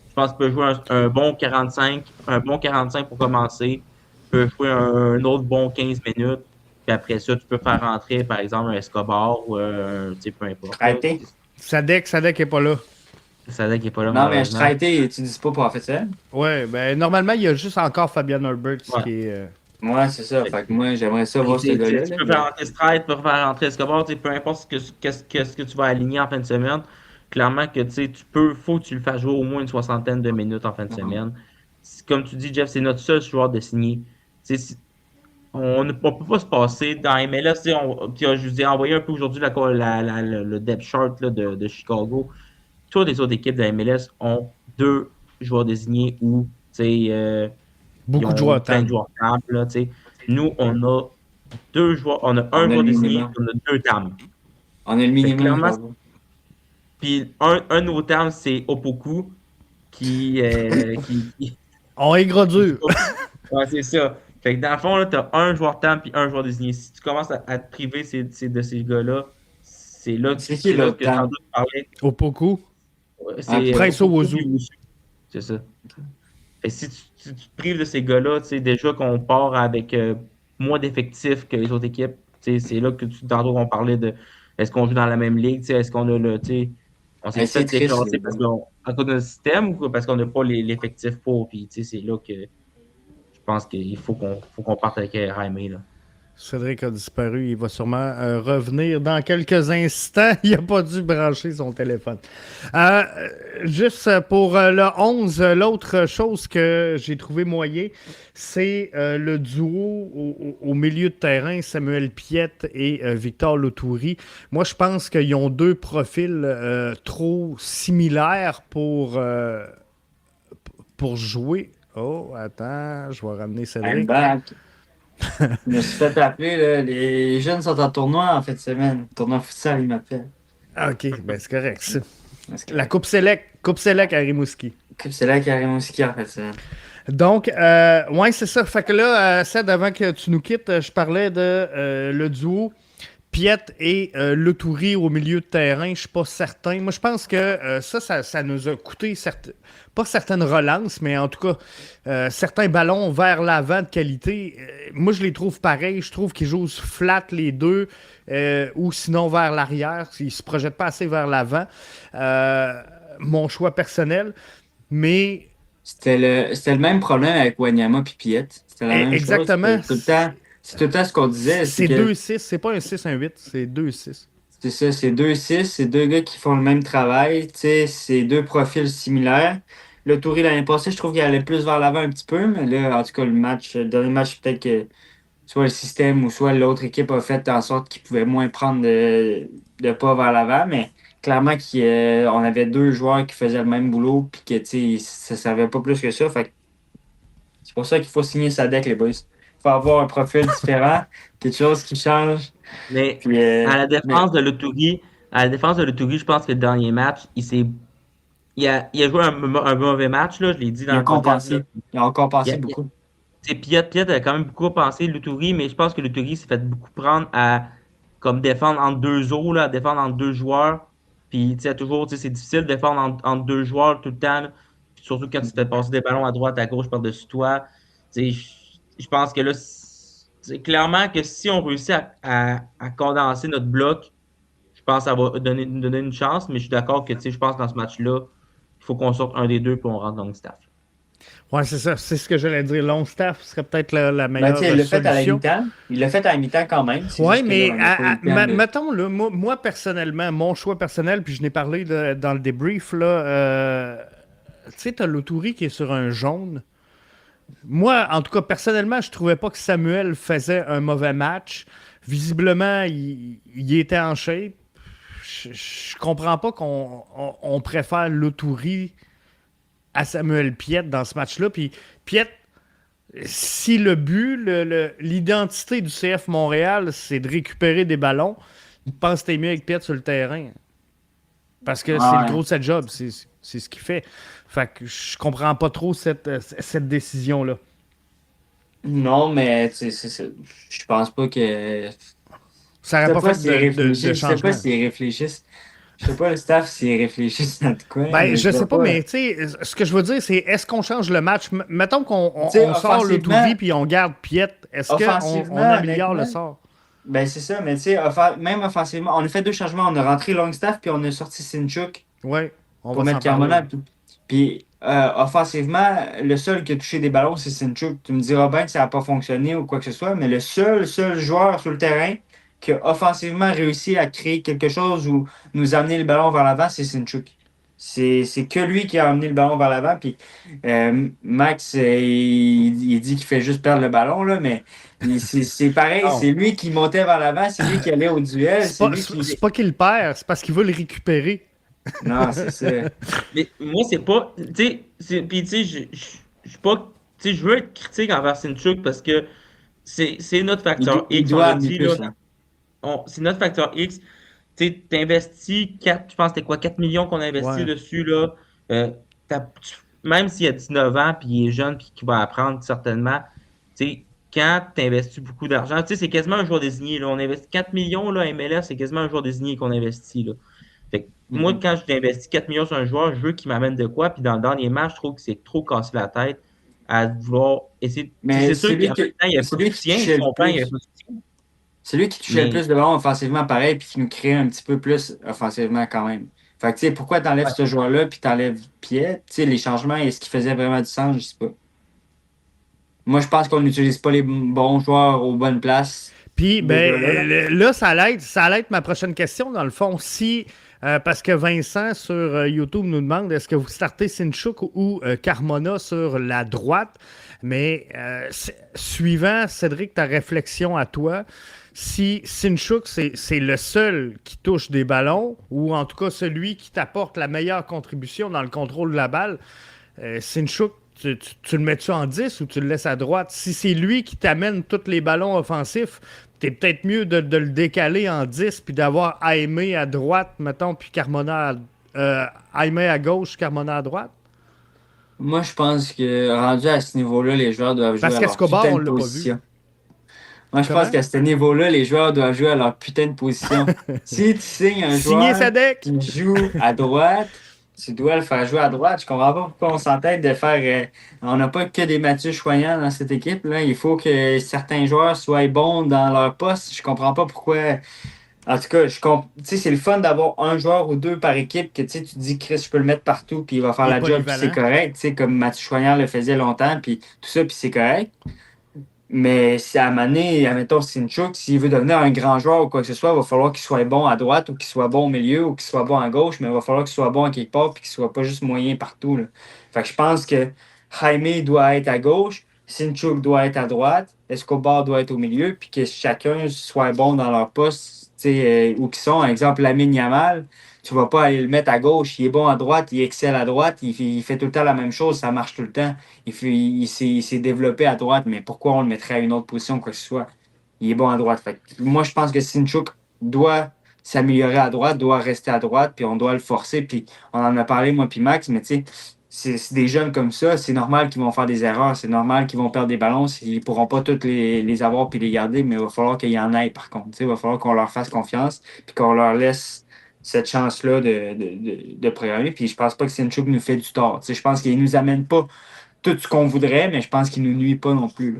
Je pense qu'il peut jouer un bon 45, un bon 45 pour commencer. Il peut jouer un autre bon 15 minutes. Puis après ça, tu peux faire rentrer, par exemple, un Escobar ou tu sais, peu importe. Là. Traité. Sadek n'est pas là. Sadek qui n'est pas là, Non, mais je malheureusement. traité, tu dis pas pour en fait ça? Ouais, ben normalement, il y a juste encore Fabian Herberts Ouais. qui est. Moi, c'est ça. Fait que moi, j'aimerais ça voir ce Tu gars-là. peux faire rentrer Stride, tu peux faire rentrer Escobar, peu importe qu'est-ce que tu vas aligner en fin de semaine. Clairement que faut que tu le fasses jouer au moins une soixantaine de minutes en fin de semaine. Comme tu dis, Jeff, c'est notre seul joueur de signer. On ne peut pas se passer dans MLS. Je vous ai envoyé un peu aujourd'hui le depth chart là, de Chicago. Toutes les autres équipes de la MLS ont 2 joueurs désignés ou ils Beaucoup de ont joueurs plein de TAM. joueurs tables. Là, nous, on a 2 joueurs, on a On un a joueur le désigné, minimum. on a 2 tables. On a le minimum. clairement, Bravo. Puis un de nos tables, c'est Opoku qui, On est gros dur. Ouais, c'est ça. Fait que dans le fond, tu as un joueur TAM puis un joueur désigné. Si tu commences à te priver de ces gars-là, c'est là, C'est qui c'est là l'autre que TAM? tantôt tu parlais. Au Poku. C'est Prince Opoku Owusu. puis Owusu. C'est ça. Et si tu te prives de ces gars-là, tu sais, déjà qu'on part avec moins d'effectifs que les autres équipes, tu sais, c'est là que tantôt on parlait de est-ce qu'on joue dans la même ligue, tu sais, est-ce qu'on a le. Tu sais, on s'est C'est fait triste. déclasser à cause de notre système ou parce qu'on n'a pas l'effectif pour. Puis, tu sais, c'est là que je pense qu'il faut qu'on parte avec Jaime, là. Cédric a disparu. Il va sûrement revenir dans quelques instants. Il n'a pas dû brancher son téléphone. Juste pour le 11, l'autre chose que j'ai trouvé moyen, c'est le duo au milieu de terrain, Samuel Piette et Victor Lotouri. Moi, je pense qu'ils ont 2 profils trop similaires pour jouer Oh, attends, je vais ramener I'm Cédric. back. Je me suis fait appeler, là. Les jeunes sont en tournoi en fin de semaine. Tournoi futsal, ils m'appellent. Ah, OK, ben c'est correct. Ça. Parce que La Coupe Select à Rimouski. c'est là qu'il y a Rimouski en fait ça. Donc, ouais, c'est ça. Fait que là, Ced, avant que tu nous quittes, je parlais de le duo Piet et Le Toury au milieu de terrain. Je suis pas certain. Moi, je pense que ça nous a coûté, pas certaines relances, mais en tout cas, certains ballons vers l'avant de qualité. Moi, je les trouve pareils. Je trouve qu'ils jouent flat les deux, ou sinon vers l'arrière. Ils se projettent pas assez vers l'avant. Mon choix personnel. Mais C'était le même problème avec Wanyama et Piet. C'était la même exactement. chose. C'est tout le temps ce qu'on disait. C'est que 2-6, c'est pas un 6-1-8, c'est 2-6. c'est ça, c'est 2-6, c'est deux gars qui font le même travail. Tu sais, c'est deux profils similaires. Le Touré l'année passée, je trouve qu'il allait plus vers l'avant un petit peu, mais là, en tout cas, le dernier match, peut-être que soit le système ou soit l'autre équipe a fait en sorte qu'ils pouvaient moins prendre de pas vers l'avant, mais clairement on avait deux joueurs qui faisaient le même boulot puis que tu sais, ça servait pas plus que ça. Fait que c'est pour ça qu'il faut signer sa deck, les boys. Il faut avoir un profil différent, quelque chose qui change. Mais Puis, à la mais défense de l'Autouri, je pense que le dernier match, il a joué un mauvais match, là, je l'ai dit dans il a le podcast. Là. compensé. Il a encore Il passé a- beaucoup. Piet a quand même beaucoup pensé l'Autouri, mais je pense que l'Autouri s'est fait beaucoup prendre à comme défendre entre deux eaux, là, à défendre entre deux joueurs. Puis toujours, c'est difficile de défendre entre deux joueurs tout le temps. Là. Puis surtout quand tu te fais passer des ballons à droite, à gauche par-dessus toi. Je pense que là, c'est clairement que si on réussit à condenser notre bloc, je pense que ça va nous donner une chance, mais je suis d'accord que je pense que dans ce match-là, il faut qu'on sorte un des deux pour on rentre dans le staff. Ouais, c'est ça. C'est ce que j'allais dire. Longstaff serait peut-être la Ben, meilleure tu sais, il l'a fait à la solution. mi-temps. Il l'a fait à la mi-temps quand même. C'est Oui, juste que mais là, on n'a pas eu le temps de- mettons, là, moi, personnellement, mon choix personnel, puis je n'ai parlé dans le débrief, là, tu sais, t'as l'Autouri qui est sur un jaune. Moi, en tout cas, personnellement, je trouvais pas que Samuel faisait un mauvais match. Visiblement, il était en shape. Je comprends pas qu'on préfère l'Autouri à Samuel Piet dans ce match-là. Puis Piet, si le but, l'identité du CF Montréal, c'est de récupérer des ballons, je pense que t'es mieux avec Piet sur le terrain. Parce que c'est le Ouais. gros de sa job. C'est ce qu'il fait. Fait que je comprends pas trop cette décision-là. Non, mais tu sais, je pense pas que. Ça Je n'aurait sais pas pas fait s'ils de réfléchissent. Je sais changement. pas s'ils réfléchissent. Je sais pas le staff s'ils réfléchissent dans de quoi. Ben, Mais je sais vois pas, mais tu sais, ce que je veux dire, c'est est-ce qu'on change le match? Mettons qu'on Tu sais, on sort le offensivement- Touvi puis on garde Piet. Est-ce qu'on Offensivement, améliore le honnêtement, sort? Ben, c'est ça, mais tu sais, même offensivement, on a fait deux changements. On a rentré Longstaff puis on a sorti Sinchuk Oui, on pour va s'en mettre parler. Carmona. Puis, offensivement, le seul qui a touché des ballons, c'est Sinchuk. Tu me diras bien que ça n'a pas fonctionné ou quoi que ce soit, mais le seul joueur sur le terrain qui a offensivement réussi à créer quelque chose ou nous amener le ballon vers l'avant, c'est Sinchuk. C'est que lui qui a amené le ballon vers l'avant. Puis Max, il dit qu'il fait juste perdre le ballon, là, mais c'est pareil, Non. c'est lui qui montait vers l'avant, c'est lui qui allait au duel, C'est c'est pas, lui c'est- qui. c'est pas qu'il le perd, c'est parce qu'il veut le récupérer. Non, c'est ça. Mais moi, c'est pas. Puis, tu sais, je suis pas. Tu sais, je veux être critique envers Sinchuk parce que c'est notre facteur Il X. On doit l'a amener dit, plus, là. là. C'est notre facteur X. Tu sais, t'investis 4, je pense que c'était quoi, 4 millions qu'on a investi Ouais. dessus, là. Même s'il a 19 ans, puis il est jeune, puis qu'il va apprendre certainement, tu sais, quand tu investis beaucoup d'argent, tu sais, c'est quasiment un joueur désigné, là. On investit 4 millions, là, à MLS, c'est quasiment un joueur désigné qu'on investit, là. Fait que moi, Mhm. quand je investis 4 millions sur un joueur, je veux qu'il m'amène de quoi, puis dans le dernier match, je trouve que c'est trop cassé la tête à vouloir essayer. Mais C'est sûr qu'en même temps, il n'y a pas celui de qui soutien, touchait je le comprends, il n'y a plus. pas de soutien. C'est lui qui touchait le Mais plus de ballons offensivement, pareil, puis qui nous créait un petit peu plus offensivement quand même. Fait que, tu sais, pourquoi t'enlèves ce joueur-là, puis t'enlèves Piet? Tu sais, les changements, est-ce qu'ils faisaient vraiment du sens? Je sais pas. Moi, je pense qu'on n'utilise pas les bons joueurs aux bonnes places. Puis, Deux ben, gars-là. là, ça allait être ma prochaine question, dans le fond. Si, parce que Vincent sur YouTube nous demande est-ce que vous startez Sinchuk ou Carmona sur la droite? Mais suivant, Cédric, ta réflexion à toi, si Sinchuk, c'est le seul qui touche des ballons, ou en tout cas celui qui t'apporte la meilleure contribution dans le contrôle de la balle, Sinchuk tu le mets-tu en 10 ou tu le laisses à droite? Si c'est lui qui t'amène tous les ballons offensifs, t'es peut-être mieux de le décaler en 10 puis d'avoir Aimé à droite, mettons, puis Carmona Aimé à gauche, Carmona à droite. Moi, je pense que rendu à ce niveau-là, les joueurs doivent jouer Parce à leur qu'Escobar, putain on de l'a pas vu. position. Moi, je pense Comment? qu'à ce niveau-là, les joueurs doivent jouer à leur putain de position. Si tu signes un Signer joueur Sadek! qui joue à droite, tu dois le faire jouer à droite. Je comprends pas pourquoi on s'entête de faire. On n'a pas que des Mathieu Choyant dans cette équipe, là. Il faut que certains joueurs soient bons dans leur poste. Je comprends pas pourquoi. En tout cas, tu sais, c'est le fun d'avoir un joueur ou deux par équipe que tu sais, tu te dis, Chris, je peux le mettre partout, puis il va faire Il est la job, puis c'est polyvalent. correct. Tu sais, comme Mathieu Choyant le faisait longtemps, puis tout ça, puis c'est correct. Mais si à un moment donné, admettons, Sinchuk, s'il veut devenir un grand joueur ou quoi que ce soit, il va falloir qu'il soit bon à droite ou qu'il soit bon au milieu ou qu'il soit bon à gauche, mais il va falloir qu'il soit bon à quelque part puis qu'il soit pas juste moyen partout, là. Fait que je pense que Jaime doit être à gauche, Sinchuk doit être à droite, Escobar doit être au milieu, puis que chacun soit bon dans leur poste, tu sais, où qu'ils sont. Par exemple, Lamine Yamal, tu vas pas aller le mettre à gauche, il est bon à droite, il excelle à droite, il fait tout le temps la même chose, ça marche tout le temps. Il s'est développé à droite, mais pourquoi on le mettrait à une autre position, quoi que ce soit? Il est bon à droite. Fait que moi, je pense que Sinchuk doit s'améliorer à droite, doit rester à droite, puis on doit le forcer. Puis on en a parlé, moi, puis Max, mais tu sais, c'est des jeunes comme ça, c'est normal qu'ils vont faire des erreurs, c'est normal qu'ils vont perdre des ballons, ils ne pourront pas tous les avoir puis les garder, mais il va falloir qu'il y en ait, par contre. Tu sais, il va falloir qu'on leur fasse confiance, puis qu'on leur laisse cette chance-là de programmer. Puis je pense pas que Sinchuk nous fait du tort. Tu sais, je pense qu'il nous amène pas tout ce qu'on voudrait, mais je pense qu'il nous nuit pas non plus, là.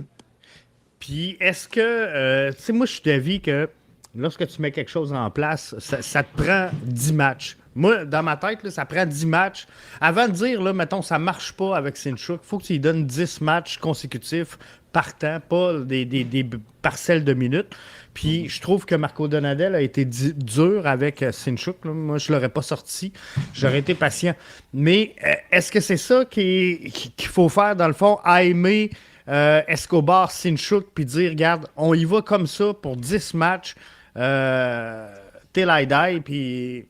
Puis est-ce que, tu sais, moi je suis d'avis que lorsque tu mets quelque chose en place, ça te prend 10 matchs. Moi, dans ma tête, là, ça prend 10 matchs. Avant de dire, là, mettons, ça marche pas avec Sinchuk, il faut que tu lui donnes 10 matchs consécutifs par temps, pas des parcelles de minutes. Puis je trouve que Marco Donadel a été dur avec Sinchuk, là. Moi, je l'aurais pas sorti. J'aurais été patient. Mais est-ce que c'est ça qu'il faut faire, dans le fond, aimer Escobar, Sinchuk, puis dire, regarde, on y va comme ça pour 10 matchs, till I die, puis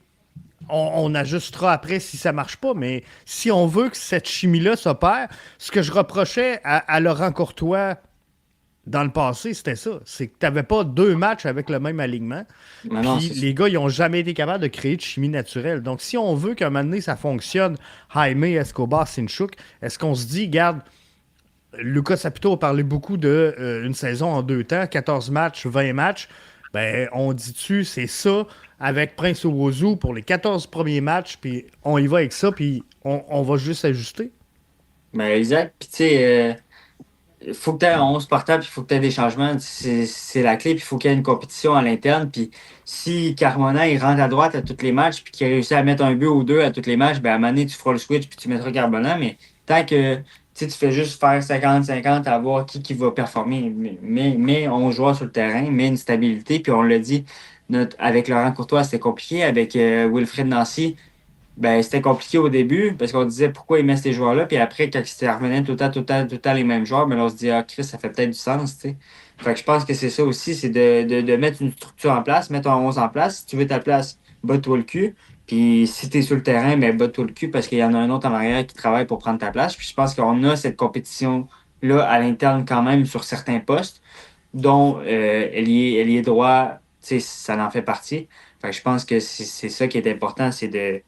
on ajustera après si ça marche pas. Mais si on veut que cette chimie-là s'opère, ce que je reprochais à Laurent Courtois dans le passé, c'était ça. C'est que tu n'avais pas 2 matchs avec le même alignement. Mais non, Puis c'est les gars, ils n'ont jamais été capables de créer de chimie naturelle. Donc, si on veut qu'à un moment donné, ça fonctionne, Jaime, Escobar, Sinchuk, est-ce qu'on se dit, garde, Lucas Sapito a parlé beaucoup de une saison en 2 temps, 14 matchs, 20 matchs. Ben, on dit-tu, c'est ça, avec Prince Owusu pour les 14 premiers matchs, puis on y va avec ça, puis on va juste ajuster. mais exact. Puis tu sais, il faut que tu aies un 11 partants, puis il faut que tu aies des changements. C'est la clé, puis il faut qu'il y ait une compétition à l'interne. Puis si Carmona, il rentre à droite à tous les matchs, puis qu'il réussit à mettre un but ou deux à tous les matchs, ben à un moment donné, tu feras le switch, puis tu mettras Carmona. Mais tant que tu fais juste faire 50-50 à voir qui va performer, mais on joue sur le terrain, mais une stabilité. Puis on l'a dit, avec Laurent Courtois, c'était compliqué. Avec Wilfred Nancy, ben, c'était compliqué au début parce qu'on disait pourquoi ils mettent ces joueurs-là. Puis après, quand ça revenait tout le temps les mêmes joueurs, ben là, on se dit, ah, Chris, ça fait peut-être du sens, tu sais. Fait que je pense que c'est ça aussi, c'est de mettre une structure en place, mettre un 11 en place. Si tu veux ta place, bats-toi le cul. Puis si tu es sur le terrain, ben, bats-toi le cul parce qu'il y en a un autre en arrière qui travaille pour prendre ta place. Puis je pense qu'on a cette compétition-là à l'interne quand même sur certains postes, dont ailier droit, tu sais, ça en fait partie. Fait que je pense que c'est ça qui est important, c'est de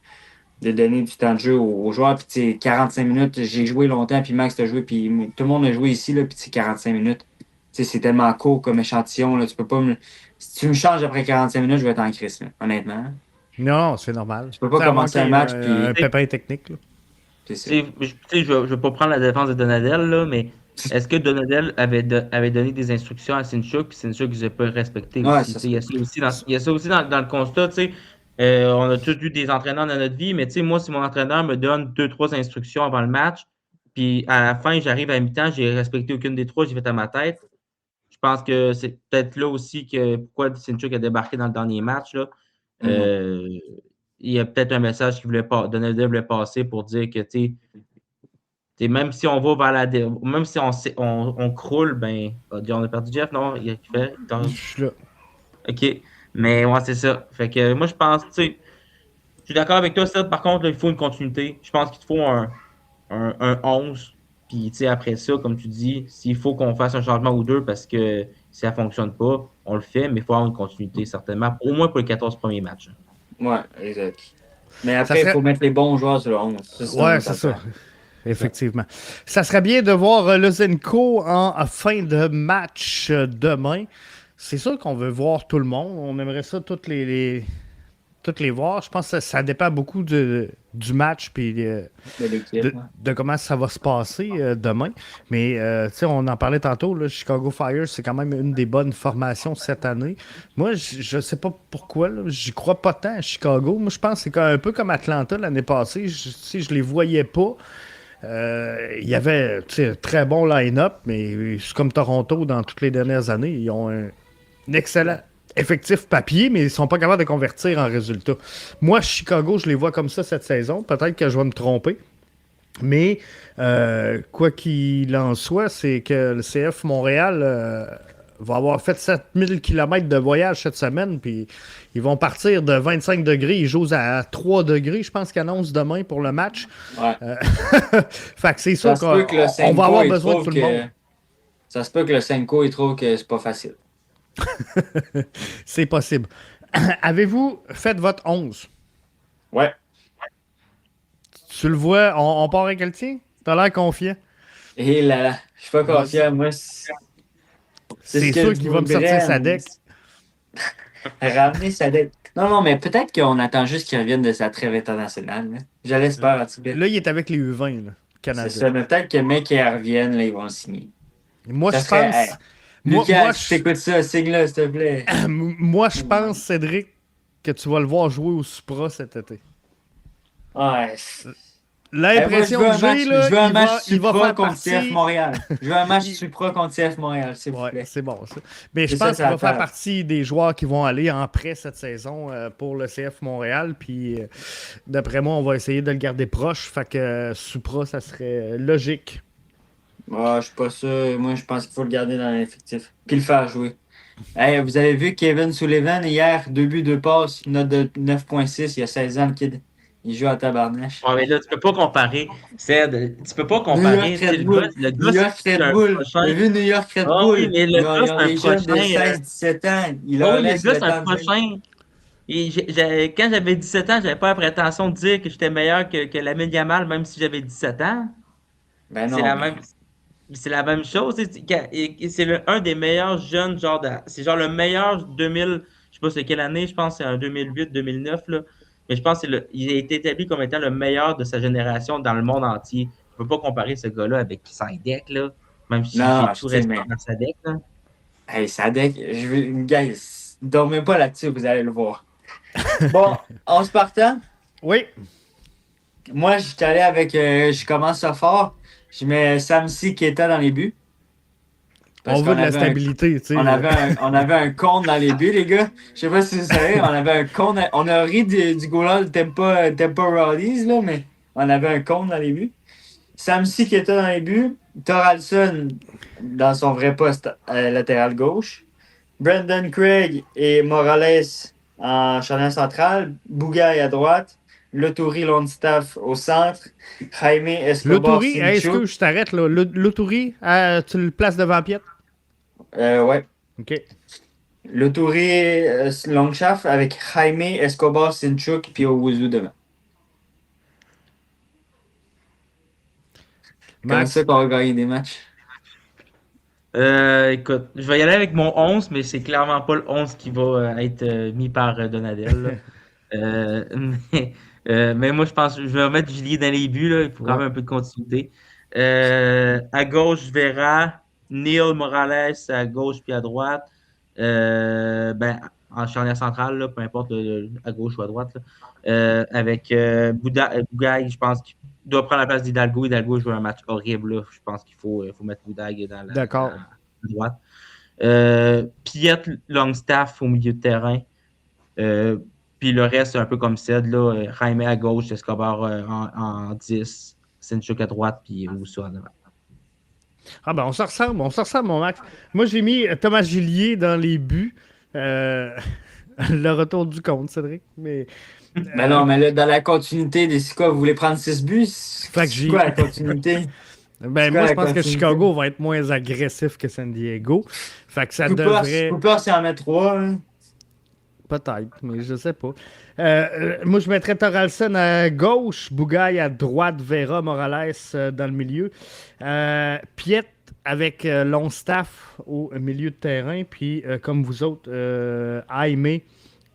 donner du temps de jeu aux joueurs. Puis, tu sais, 45 minutes, j'ai joué longtemps, puis Max a joué, puis tout le monde a joué ici, là, puis c'est 45 minutes. Tu sais, c'est tellement court comme échantillon, là, tu peux pas me... Si tu me changes après 45 minutes, je vais être en crise, là, honnêtement. Non, c'est normal. Je peux pas Ça a commencer manqué un match, puis un pépin technique, là. c'est ça. Je ne vais pas prendre la défense de Donadel, là, mais est-ce que Donadel avait donné des instructions à Sinchuk, puis Sinchuk ne les a pas respectées Ouais, aussi? ça Il y a ça aussi il y a ça aussi dans le constat. On a tous eu des entraîneurs dans notre vie, mais moi, si mon entraîneur me donne 2-3 instructions avant le match, puis à la fin, j'arrive à mi-temps, j'ai respecté aucune des 3, j'ai fait à ma tête. Je pense que c'est peut-être là aussi que pourquoi Sinchuk a débarqué dans le dernier match. Là. Euh, il y a peut-être un message qu'il voulait pas, Donadel voulait passer pour dire que même si on va vers même si on croule, ben on a perdu Jeff, non? Il fait. Je suis là. OK. Mais ouais, c'est ça. Fait que moi, je pense, je suis d'accord avec toi, ça. Par contre, là, il faut une continuité. Je pense qu'il te faut un 11 Puis, tu sais, après ça, comme tu dis, s'il faut qu'on fasse un changement ou deux parce que ça ne fonctionne pas, on le fait, mais il faut avoir une continuité, certainement, au moins pour les 14 premiers matchs. Ouais, exact. Mais après, il faut mettre les bons joueurs sur le 11. Ouais, c'est ça. Effectivement. Ça serait bien de voir Luzenko en fin de match demain. C'est sûr qu'on veut voir tout le monde. On aimerait ça toutes les voir. Je pense que ça dépend beaucoup du match et de comment ça va se passer demain. Mais on en parlait tantôt, là, Chicago Fire, c'est quand même une des bonnes formations cette année. Moi, je ne sais pas pourquoi. Je crois pas tant à Chicago. Moi, je pense que c'est un peu comme Atlanta l'année passée. Je les voyais pas. Il y avait un très bon line-up, mais c'est comme Toronto dans toutes les dernières années. Ils ont un excellent effectif papier, mais ils ne sont pas capables de convertir en résultat. Moi, Chicago, je les vois comme ça cette saison. Peut-être que je vais me tromper. Mais quoi qu'il en soit, c'est que le CF Montréal va avoir fait 7000 km de voyage cette semaine, puis ils vont partir de 25 degrés. Ils jouent à 3 degrés, je pense qu'ils annoncent demain pour le match. Ouais. Fait que c'est sûr qu'on va avoir besoin de tout le monde. Ça se peut que le Senko, il trouve que c'est pas facile. C'est possible. Avez-vous fait votre 11? Ouais. Tu le vois, on part avec le tien? T'as l'air confiant. Et là, je suis pas confiant. Moi, c'est sûr qu'il va me sortir sa deck. Ramener sa deck. Non, mais peut-être qu'on attend juste qu'il revienne de sa trêve internationale. Là. Je l'espère, en tout cas. Là, il est avec les U20, là, Canada. C'est ça, mais peut-être que le mec qui revienne, là, ils vont le signer. Moi, je pense... Hey, Lucas, si t'écoutes ça, signe-le, s'il te plaît. Moi, je pense, Cédric, que tu vas le voir jouer au Supra cet été. Ouais. L'impression que j'ai, là, je veux un match Supra contre CF Montréal. Je veux un match Supra contre CF Montréal, s'il vous plaît. C'est bon, ça. Mais je pense qu'il va faire partie des joueurs qui vont aller en prêt cette saison pour le CF Montréal. Puis, d'après moi, on va essayer de le garder proche. Fait que Supra, ça serait logique. Je suis pas sûr. Moi, je pense qu'il faut le garder dans l'effectif. Puis le faire jouer. Hey, vous avez vu Kevin Sullivan hier, 2 buts, 2 passes, note de 9.6, il y a 16 ans, le kid. Il joue à tabarnache. Ouais, mais là, tu peux pas comparer. Ced, tu peux pas comparer. Le gars, c'est Red Bull. J'ai vu New York Red Bull. Oui, mais le gars, c'est un prochain. De 16-17 ans. Oui, le gars, c'est un prochain. Et quand j'avais 17 ans, j'avais pas la prétention de dire que j'étais meilleur que Lamine Yamal, même si j'avais 17 ans. Ben non. C'est la même chose. C'est un des meilleurs jeunes, c'est genre le meilleur 2000, je sais pas c'est quelle année, je pense que c'est en 2008-2009, là. Mais je pense qu'il a été établi comme étant le meilleur de sa génération dans le monde entier. Je ne peux pas comparer ce gars-là avec Sadek, là. Même si j'ai tout respect dans Sadek, là. Hey, Sadek, guys, dormez pas là-dessus, vous allez le voir. Bon, on se partant? Oui. Moi, je suis allé avec, je commence ça fort. Je mets Samsi Keita dans les buts. On veut de la stabilité, tu sais. On avait un compte dans les buts, les gars. Je sais pas si vous savez, on avait un compte. On a ri du goal de Tempa Rowdies, là, mais on avait un compte dans les buts. Samsi qui était dans les buts. Thoralson dans son vrai poste latéral gauche. Brendan Craig et Morales en charnière centrale. Bougaï à droite. Loturi Longstaff au centre. Jaime Escobar. Loturi, est-ce que je t'arrête là? Loturi, tu le places devant Piet? Ouais. OK. Loturi Longstaff avec Jaime Escobar, Sinchuk puis Owuzu devant. Comme ça qu'on va gagner des matchs. Écoute, je vais y aller avec mon 11, mais c'est clairement pas le 11 qui va être mis par Donadel. Mais moi, je pense que je vais mettre Julie dans les buts. Là, il faut quand même un peu de continuité. À gauche, je verrai Neil Morales à gauche puis à droite. En charnière centrale, là, peu importe à gauche ou à droite. Là. Avec Bougaï, je pense qu'il doit prendre la place d'Hidalgo. Hidalgo joue un match horrible. Là. Je pense qu'il faut mettre Bougaï dans la droite. Piet Longstaff au milieu de terrain. Puis le reste, c'est un peu comme Ced, là. Jaime à gauche, Escobar en 10, Sinchuk à droite, puis Rousseau en avant. Ah ben on se ressemble, mon Max. Moi, j'ai mis Thomas Gillier dans les buts. Le retour du compte, Cédric. Mais non, mais là, dans la continuité des quoi, vous voulez prendre 6 buts? C'est quoi la continuité? Ben, moi, je pense que Chicago va être moins agressif que San Diego. Fait que ça devrait... Cooper, c'est en mettre 3. Hein. Peut-être, mais je sais pas. Moi, je mettrais Toralson à gauche, Bougaille à droite, Vera, Morales dans le milieu. Piet avec Longstaff au milieu de terrain. Puis, comme vous autres, Jaime,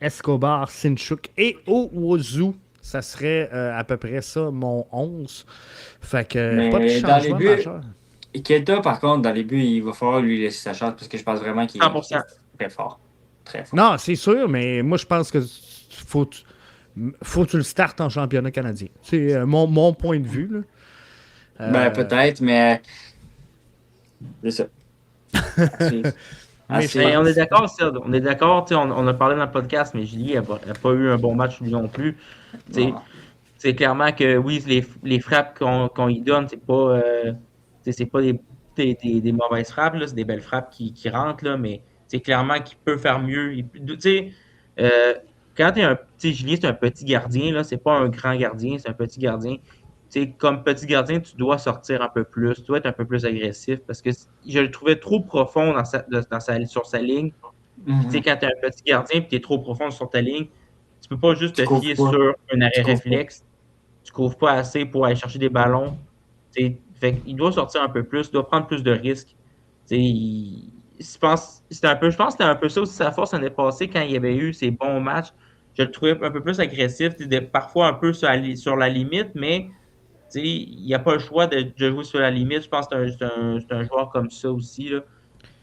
Escobar, Sinchuk et Owozu. Ça serait à peu près ça, mon 11. Fait que pas de changement majeur. Et Keita, par contre, dans les buts, il va falloir lui laisser sa chance parce que je pense vraiment qu'il est très fort. Très fort. Non, c'est sûr, mais moi, je pense que faut que tu le startes en championnat canadien. C'est mon point de vue. Là. Ben, peut-être, mais c'est ça. Mais on est d'accord, ça. On est d'accord, on a parlé dans le podcast, mais Julie n'a pas eu un bon match lui non plus. C'est clairement que oui, les frappes qu'on y donne, c'est pas des mauvaises frappes, là, c'est des belles frappes qui rentrent, là, mais c'est clairement qu'il peut faire mieux. Quand tu es un petit Julien, c'est un petit gardien, là, c'est pas un grand gardien, c'est un petit gardien. Comme petit gardien, tu dois sortir un peu plus, tu dois être un peu plus agressif parce que je le trouvais trop profond sur sa ligne. Mm-hmm. Quand tu es un petit gardien et tu es trop profond sur ta ligne, tu peux pas juste te fier sur un arrêt réflexe. Tu couvres pas assez pour aller chercher des ballons. Il doit sortir un peu plus, il doit prendre plus de risques. Je pense que c'était un peu ça aussi sa force l'année passée quand il y avait eu ces bons matchs. Je le trouvais un peu plus agressif, parfois un peu sur la limite, mais il n'y a pas le choix de jouer sur la limite. Je pense que c'est un joueur comme ça aussi. Là.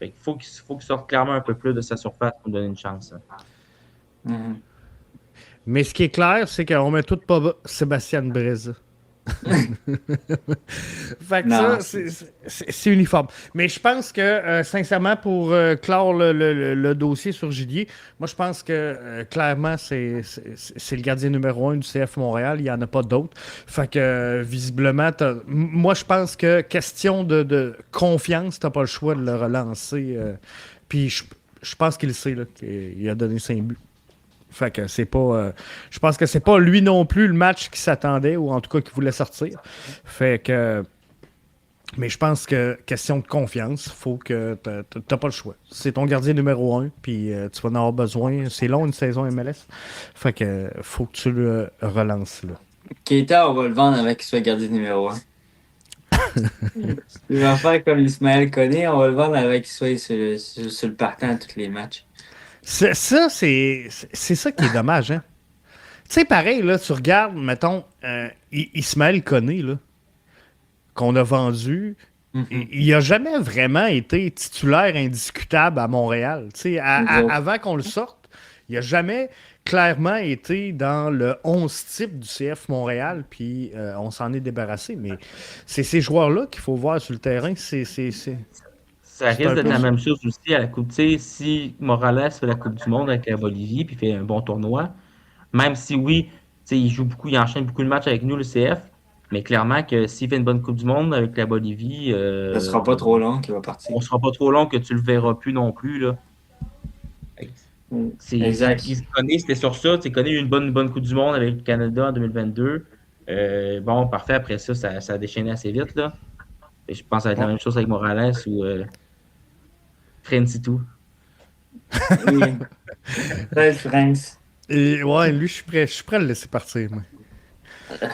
Il faut qu'il sorte clairement un peu plus de sa surface pour donner une chance. Mm-hmm. Mais ce qui est clair, c'est qu'on met tout pas Sébastien Breza. Fait que non, ça, c'est uniforme. Mais je pense que, sincèrement, pour clore le dossier sur Gidier, moi, je pense que, clairement, c'est le gardien numéro 1 du CF Montréal. Il n'y en a pas d'autres. Fait que, visiblement, moi, je pense que, question de confiance, tu n'as pas le choix de le relancer. Puis, je pense qu'il le sait, là, qu'il a donné 5 buts. Fait que c'est pas. Je pense que c'est pas lui non plus le match qui s'attendait, ou en tout cas qui voulait sortir. Fait que. Mais je pense que, question de confiance, faut que t'as pas le choix. C'est ton gardien numéro 1, puis tu vas en avoir besoin. C'est long, une saison MLS. Fait que faut que tu le relances, là. Keita, on va le vendre avec qu'il soit gardien numéro 1. Il va faire comme Ismaël Koné, on va le vendre avec qu'il soit sur le partant à tous les matchs. C'est ça qui est dommage, hein. Tu sais, pareil, là, tu regardes, mettons, Ismaël Koné, là, qu'on a vendu, il n'a jamais vraiment été titulaire indiscutable à Montréal. Tu sais, avant qu'on le sorte, il n'a jamais clairement été dans le 11 type du CF Montréal, puis on s'en est débarrassé. Mais c'est ces joueurs-là qu'il faut voir sur le terrain. Ça risque d'être la même chose aussi à la Coupe. Si Morales fait la Coupe du Monde avec la Bolivie puis fait un bon tournoi, même si oui, il joue beaucoup, il enchaîne beaucoup de matchs avec nous, le CF, mais clairement que s'il fait une bonne Coupe du Monde avec la Bolivie. Ça sera pas trop long qu'il va partir. On sera pas trop long que tu le verras plus non plus. Là. Exact. C'était sur ça. Koné a eu une bonne Coupe du Monde avec le Canada en 2022. Bon, parfait. Après ça, ça a déchaîné assez vite. Là. Et je pense que ça va être la même chose avec Morales ou. Tout. Oui. France. Et ouais, lui, je suis prêt à le laisser partir, moi.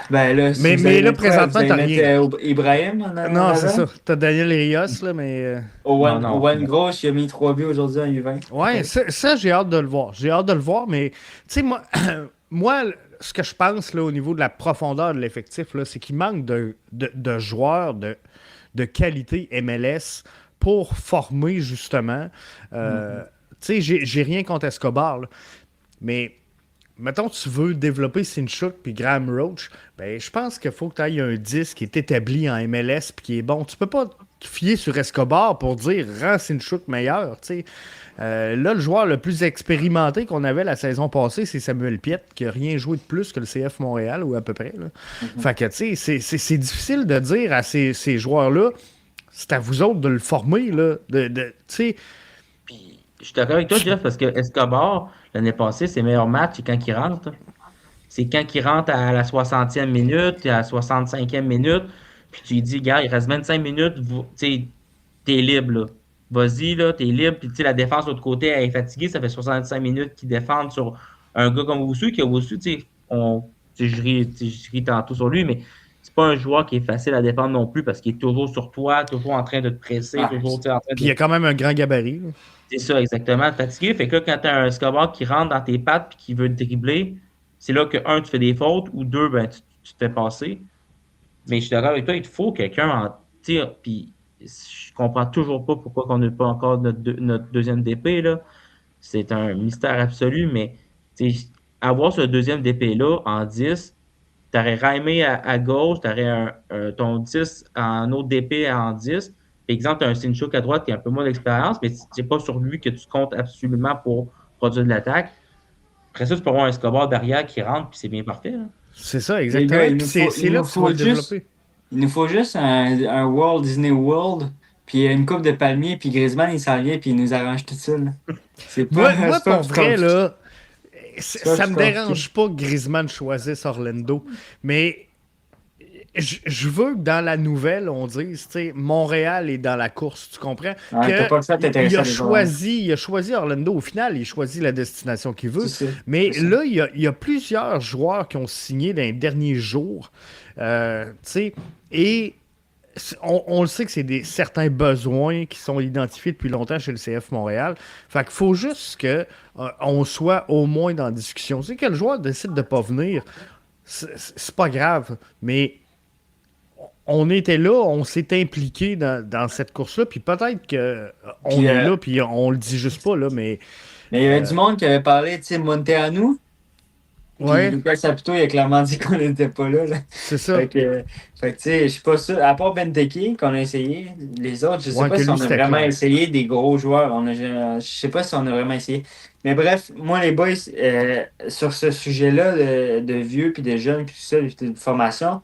Ben là, mais là, présentement, t'as rien. Ibrahim, non, c'est ça. T'as Daniel Rios, là, mais. Owen Gross, il a mis 3 buts aujourd'hui en U20. Ouais, ça, j'ai hâte de le voir. J'ai hâte de le voir, mais, tu sais, moi, ce que je pense, là, au niveau de la profondeur de l'effectif, là, c'est qu'il manque de joueurs de qualité MLS pour former, justement. Tu sais, j'ai rien contre Escobar, là, mais mettons tu veux développer Sinchuk puis Graham Roach, ben je pense qu'il faut que tu aies un 10 qui est établi en MLS puis qui est bon. Tu peux pas te fier sur Escobar pour dire « rends Sinchuk meilleur », tu sais. Là, le joueur le plus expérimenté qu'on avait la saison passée, c'est Samuel Piet, qui n'a rien joué de plus que le CF Montréal, ou à peu près. Là. Fait que, tu sais, c'est difficile de dire à ces joueurs-là, c'est à vous autres de le former, là. Tu sais. Puis, je suis d'accord avec toi, Jeff, parce que Escobar, l'année passée, ses meilleurs matchs, c'est quand il rentre. C'est quand il rentre à la 60e minute, à la 65e minute. puis tu lui dis, gars, il reste 25 minutes, tu sais, t'es libre, là. Vas-y, là, t'es libre. Puis, tu sais, la défense de l'autre côté, elle est fatiguée. Ça fait 65 minutes qu'ils défendent sur un gars comme Owusu, qui a Owusu, tu sais, je ris tantôt sur lui, mais c'est pas un joueur qui est facile à défendre non plus parce qu'il est toujours sur toi, toujours en train de te presser, Ah, toujours, tu sais, en train Puis il y de. a quand même un grand gabarit, là. C'est ça, exactement, de fatiguer. Fait que là, quand t'as un scoreur qui rentre dans tes pattes puis qui veut te dribbler, c'est là que, un, tu fais des fautes, ou deux, ben, tu te fais passer. Mais je suis d'accord avec toi, il te faut quelqu'un en tir. Puis je comprends toujours pas pourquoi on n'a pas encore notre deuxième DP, là. C'est un mystère absolu, mais tu sais, avoir ce deuxième DP-là en 10, tu aurais Raimé à gauche, tu aurais ton 10 en autre DP en 10. Par exemple, tu as un Sinchuk à droite qui a un peu moins d'expérience, mais c'est pas sur lui que tu comptes absolument pour produire de l'attaque. Après ça, tu peux avoir un Escobar derrière qui rentre, puis c'est bien parfait, là. C'est ça, Les gars, exactement. Puis c'est il là nous que tu vas faut le juste, développer. il nous faut juste un Walt Disney World, puis une coupe de palmiers, puis Griezmann, il s'en vient, puis il nous arrange tout ça, là. C'est pas, Moi, c'est pas pour plus vrai, compliqué. là, C'est pas ça plus me compliqué. dérange pas que Griezmann choisisse Orlando, mais je veux que dans la nouvelle, on dise, tu sais, Montréal est dans la course, tu comprends? Ouais, t'as Que pas le choix de t'intéresser à des joueurs. il a choisi Orlando au final, il choisit la destination qu'il C'est veut. ça. Mais C'est ça. là, il y a plusieurs joueurs qui ont signé dans les derniers jours, tu sais, et on le sait que c'est certains besoins qui sont identifiés depuis longtemps chez le CF Montréal. Fait qu'il faut juste que on soit au moins dans la discussion. Tu sais, que le joueur décide de ne pas venir, c'est pas grave, mais on était là, on s'est impliqué dans cette course-là, puis peut-être que on Puis, est là, puis on le dit juste pas, là, mais mais il y avait du monde qui avait parlé, tu sais, Monteanu, puis ouais, Lucas Saputo, il a clairement dit qu'on n'était pas là, là. c'est ça. Fait que, tu sais, je suis pas sûr. À part Benteke, qu'on a essayé, les autres, je sais Ouais, pas que si lui, on a c'était vraiment clair. essayé des gros joueurs. Je sais pas si on a vraiment essayé. Mais bref, moi, les boys, sur ce sujet-là de vieux, puis de jeunes, puis tout ça, de formation,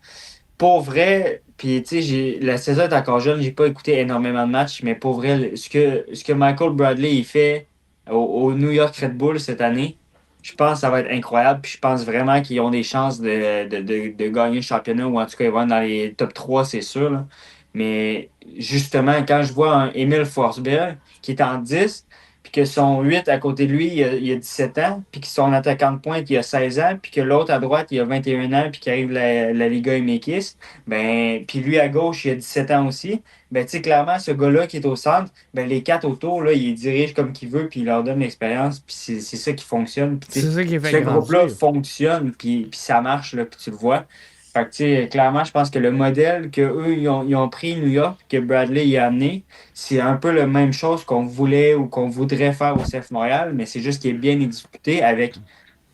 pour vrai, puis tu sais, la saison est encore jeune, j'ai pas écouté énormément de matchs, mais pour vrai, ce que Michael Bradley il fait au New York Red Bull cette année, je pense que ça va être incroyable. Puis je pense vraiment qu'ils ont des chances de gagner le championnat, ou en tout cas, ils vont être dans les top 3 c'est sûr, là. Mais justement, quand je vois un Emile Forsberg qui est en 10 puis que son 8 à côté de lui, il a 17 ans, puis que son attaquant de pointe, il a 16 ans, puis que l'autre à droite, il a 21 ans, puis qui arrive la Liga MX, ben, puis lui à gauche, il a 17 ans aussi, ben, tu sais, clairement, ce gars-là qui est au centre, ben, les quatre autour, là, il les dirige comme qu'il veut, puis il leur donne l'expérience, puis c'est ça qui fonctionne. Puis, tu sais, C'est ça qui fait ce groupe-là grandir. fonctionne, puis ça marche, là, puis tu le vois. Fait que, tu sais, clairement, je pense que le modèle qu'eux, ils ont pris New York, que Bradley y a amené, c'est un peu la même chose qu'on voulait ou qu'on voudrait faire au CF Montréal, mais c'est juste qu'il est bien exécuté avec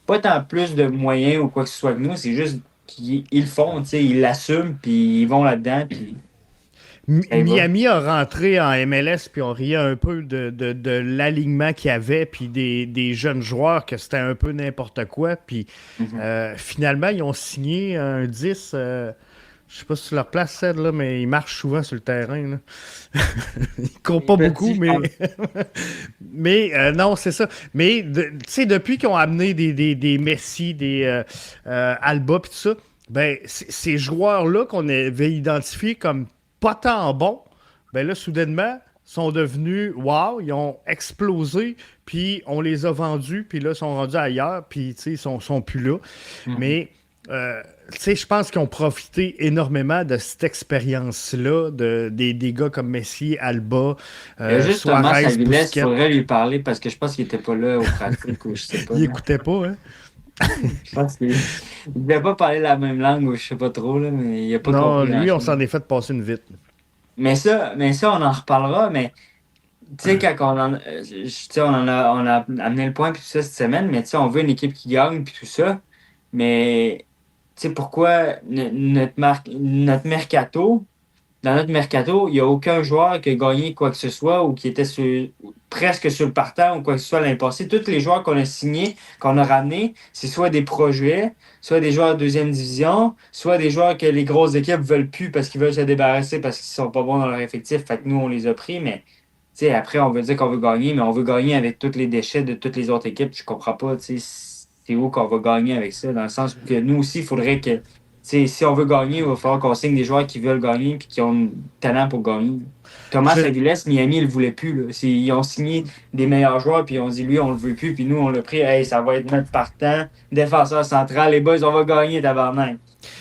pas tant plus de moyens ou quoi que ce soit que nous, c'est juste qu'ils ils le font, tu sais, ils l'assument, puis ils vont là-dedans, puis ça y va. Miami a rentré en MLS, puis on riait un peu de l'alignement qu'il y avait, puis des jeunes joueurs, que c'était un peu n'importe quoi. Puis Mhm. finalement, ils ont signé un 10. Je sais pas si tu leur place, Ced, là, mais ils marchent souvent sur le terrain, là. Ils courent pas beaucoup, Petit, mais, mais non, c'est ça. Mais tu sais, depuis qu'ils ont amené des Messi, des Alba, puis tout ça, ben, ces joueurs-là qu'on avait identifiés comme pas tant bons, ben là, soudainement, sont devenus wow, ils ont explosé, puis on les a vendus, puis là, ils sont rendus ailleurs, puis tu sais, ils sont plus là. Mhm. Mais tu sais, je pense qu'ils ont profité énormément de cette expérience-là, des gars comme Messi, Alba, Il y a juste Thomas Suarez, Avilés, il Busquets. faudrait lui parler parce que je pense qu'il était pas là au pratique ou je sais pas, Ils là. n'écoutaient pas, hein? Je pense qu'il ne devait pas parler la même langue ou je sais pas trop, là, mais il a pas Non, compris lui, on grand-chose. s'en est fait passer une vite. Mais ça, on en reparlera, mais tu sais, quand tu sais, on a amené le point puis tout ça cette semaine, mais tu sais, on veut une équipe qui gagne puis tout ça. Mais tu sais, pourquoi notre mercato, dans notre mercato, il n'y a aucun joueur qui a gagné quoi que ce soit ou qui était presque sur le partant ou quoi que ce soit l'année passée. Tous les joueurs qu'on a signés, qu'on a ramenés, c'est soit des projets, soit des joueurs de deuxième division, soit des joueurs que les grosses équipes veulent plus parce qu'ils veulent se débarrasser parce qu'ils sont pas bons dans leur effectif. Fait que nous, on les a pris, mais tu sais, après, on veut dire qu'on veut gagner, mais on veut gagner avec tous les déchets de toutes les autres équipes. Je comprends pas, tu sais, c'est où qu'on va gagner avec ça, dans le sens que nous aussi, il faudrait que, tu si on veut gagner, il va falloir qu'on signe des joueurs qui veulent gagner et qui ont le talent pour gagner. Thomas Je- Aguilez, Miami, il le voulait plus. Là. Ils ont signé des meilleurs joueurs, puis on dit lui, on le veut plus, puis nous, on l'a pris. Hey, ça va être notre partant, défenseur central, les boys, on va gagner, tabarnak.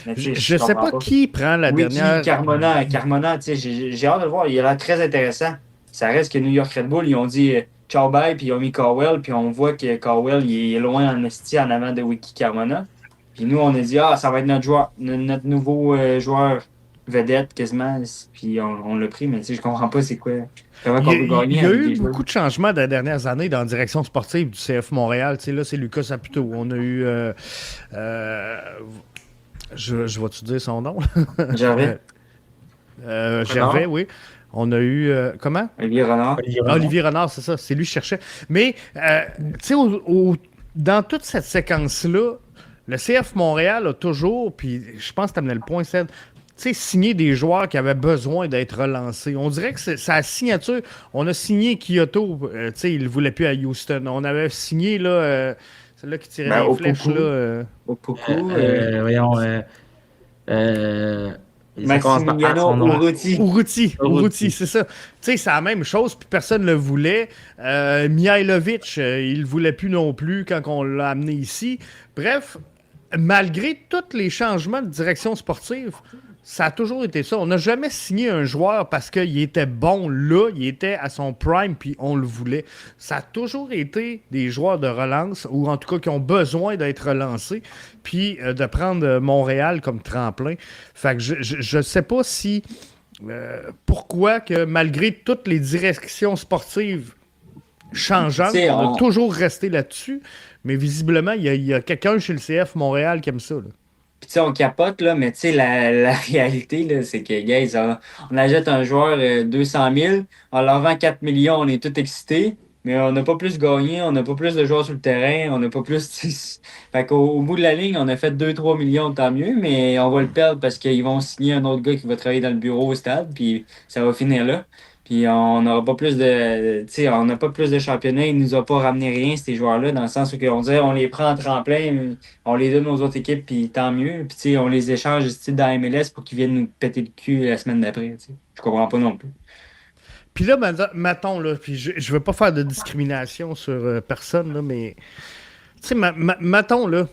Mais tu sais, je je sais comprends pas pas. qui prend la Oui, qui, dernière. Carmona, tu sais, j'ai hâte de le voir. Il a l'air très intéressant. Ça reste que New York Red Bull, ils ont dit ciao bye, puis ils ont mis Cowell, puis on voit que Cowell, il est loin en esti en avant de Wiki Carmona. Puis nous, on a dit, ça va être notre joueur, notre nouveau joueur vedette quasiment. Puis on l'a pris, mais tu sais, je comprends pas c'est quoi. Comment Il y qu'on a, peut gagner il y a avec eu des joueurs. beaucoup de changements dans les dernières années dans la direction sportive du CF Montréal. Tu sais, là, c'est Lucas Saputo. On a eu. Euh, je vais-tu dire son nom? Gervais, Gervais, oui. On a eu. Comment? Olivier Renard. Olivier Renard, c'est ça. C'est lui que je cherchais. Mais, tu sais, dans toute cette séquence-là, le CF Montréal a toujours, puis je pense que tu amenais le point, c'est, tu sais, signé des joueurs qui avaient besoin d'être relancés. On dirait que c'est sa signature. On a signé Kyoto, tu sais, il ne voulait plus à Houston. On avait signé, là, celle-là qui tirait les flèches, là. Opoku, Voyons, ça commence par A, Maximiliano son nom. Urruti. Urruti, c'est ça. Tu sais, c'est la même chose, puis personne ne le voulait. Mihailovic, il ne voulait plus non plus quand on l'a amené ici. Bref, malgré tous les changements de direction sportive, ça a toujours été ça. On n'a jamais signé un joueur parce qu'il était bon là, il était à son prime, puis on le voulait. Ça a toujours été des joueurs de relance, ou en tout cas qui ont besoin d'être relancés, puis de prendre Montréal comme tremplin. Fait que je ne sais pas si... pourquoi que malgré toutes les directions sportives changeantes, Tu sais, on a toujours resté là-dessus, mais visiblement, il y a quelqu'un chez le CF Montréal qui aime ça, là. Puis, tu sais, on capote, là, mais tu sais, la réalité, là, c'est que, guys, on achète un joueur 200 000, on leur vend 4 millions, on est tout excités, mais on n'a pas plus gagné, on n'a pas plus de joueurs sur le terrain, on n'a pas plus. Fait qu'au au bout de la ligne, on a fait 2-3 millions, tant mieux, mais on va le perdre parce qu'ils vont signer un autre gars qui va travailler dans le bureau au stade, puis ça va finir là. Puis on n'aura pas plus de. Tu sais, on n'a pas plus de championnat, ils nous ont pas ramené rien, ces joueurs-là, dans le sens où on dirait on les prend en tremplin, on les donne aux autres équipes, puis tant mieux. Puis, tu sais, on les échange style dans MLS pour qu'ils viennent nous péter le cul la semaine d'après. Tu sais. Je comprends pas non plus. Puis là, mettons, là, puis je ne veux pas faire de discrimination sur personne, là, mais tu sais, mettons, là,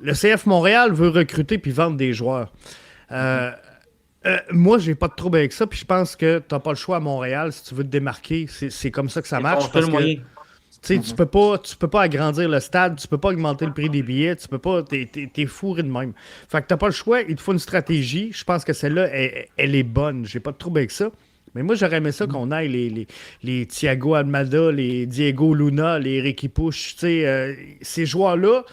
le CF Montréal veut recruter puis vendre des joueurs. Moi, j'ai pas de trouble avec ça, puis je pense que tu n'as pas le choix à Montréal si tu veux te démarquer. C'est comme ça que ça marche. Parce que, moyen. tu sais, tu peux pas agrandir le stade, tu peux pas augmenter le prix des billets, tu peux pas, t'es fourré de même. Fait que t'as pas le choix, il te faut une stratégie. Je pense que celle-là, elle est bonne. J'ai pas de trouble avec ça. Mais moi, j'aurais aimé ça qu'on aille les Thiago Almada, les Diego Luna, les Ricky Push. Tu sais, ces joueurs-là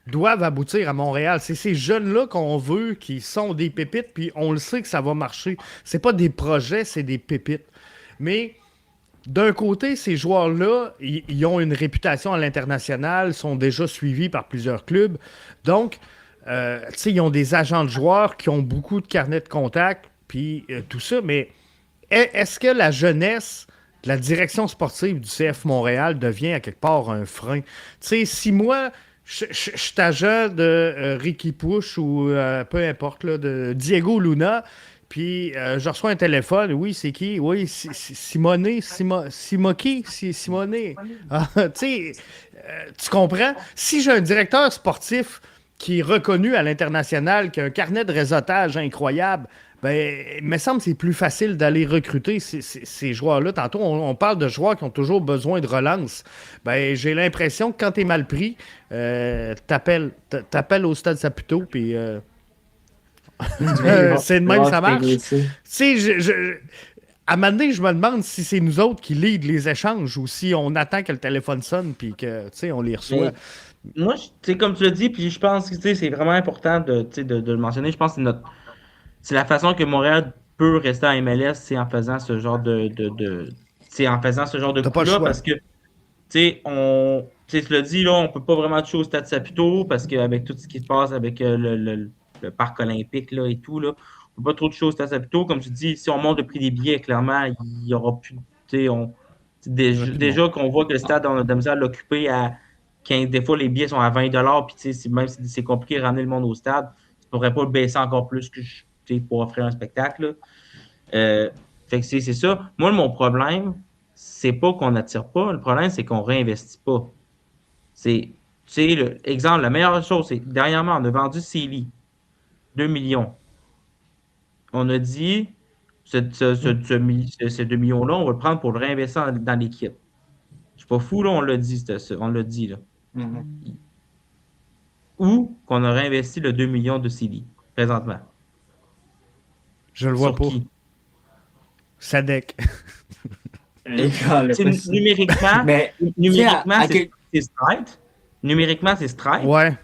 doivent aboutir à Montréal. C'est ces jeunes-là qu'on veut, qui sont des pépites, puis on le sait que ça va marcher. C'est pas des projets, c'est des pépites. Mais d'un côté, ces joueurs-là, ils ont une réputation à l'international, sont déjà suivis par plusieurs clubs. Donc, tu sais, ils ont des agents de joueurs qui ont beaucoup de carnets de contact, puis tout ça. Mais est-ce que la jeunesse de la direction sportive du CF Montréal devient à quelque part un frein? Tu sais, si moi, je suis agent de Ricky Push ou peu importe, là, de Diego Luna, puis je reçois un téléphone. Oui, c'est qui? Oui, Simoné. Simoné. Ah, tu sais, tu comprends? Si j'ai un directeur sportif qui est reconnu à l'international, qui a un carnet de réseautage incroyable, ben, il me semble que c'est plus facile d'aller recruter ces joueurs-là. Tantôt, on parle de joueurs qui ont toujours besoin de relance. Ben, j'ai l'impression que quand t'es mal pris, t'appelles au stade Saputo, puis c'est de même ça marche. Tu sais, à un moment donné, je me demande si c'est nous autres qui lead les échanges ou si on attend que le téléphone sonne puis que, tu sais, on les reçoit. Mais moi, tu sais, comme tu l'as dit, puis je pense que tu sais, c'est vraiment important de le mentionner. Je pense que c'est la façon que Montréal peut rester en MLS, c'est en faisant ce genre c'est en faisant ce genre de T'as pas le coup-là choix. parce que tu l'as dit, là, on peut pas vraiment toucher au Stade Saputo parce qu'avec tout ce qui se passe avec le parc olympique là, et tout, là, on peut pas trop toucher au Stade Saputo. Comme tu dis, si on monte le prix des billets, clairement, il y aura plus. Déjà qu'on voit que le stade, on a de la misère à l'occuper à 15. Des fois, les billets sont à 20 puis même si c'est compliqué de ramener le monde au stade, pourrais pas le baisser encore plus pour offrir un spectacle. Fait que c'est ça. Moi, mon problème, c'est pas qu'on n'attire pas. Le problème, c'est qu'on réinvestit pas. Exemple, la meilleure chose, c'est dernièrement, on a vendu Sealy, 2 millions. On a dit, ces 2 millions-là, on va le prendre pour le réinvestir dans l'équipe. Je suis pas fou, là, on l'a dit, là. Mhm. Ou qu'on a réinvesti le 2 millions de Sealy, présentement. Je le vois Sur pas. qui? Sadek. Les gars, le plus- Numériquement, Mais, numériquement, à quel- c'est Stride. Numériquement, c'est Stride. Ouais.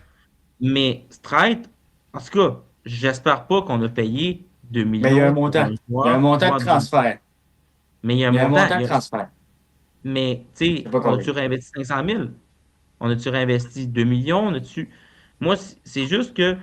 Mais Stride, en tout cas, j'espère pas qu'on a payé 2 mais il y a un millions pour montant. un Il joueur. y a un montant de joueur transfert. Mais il y a un Il y a un montant. montant de transfert. Mais, tu Je sais, sais pas on combien. a-tu réinvesti 500 000? On a-tu réinvesti 2 millions? Moi, c'est juste que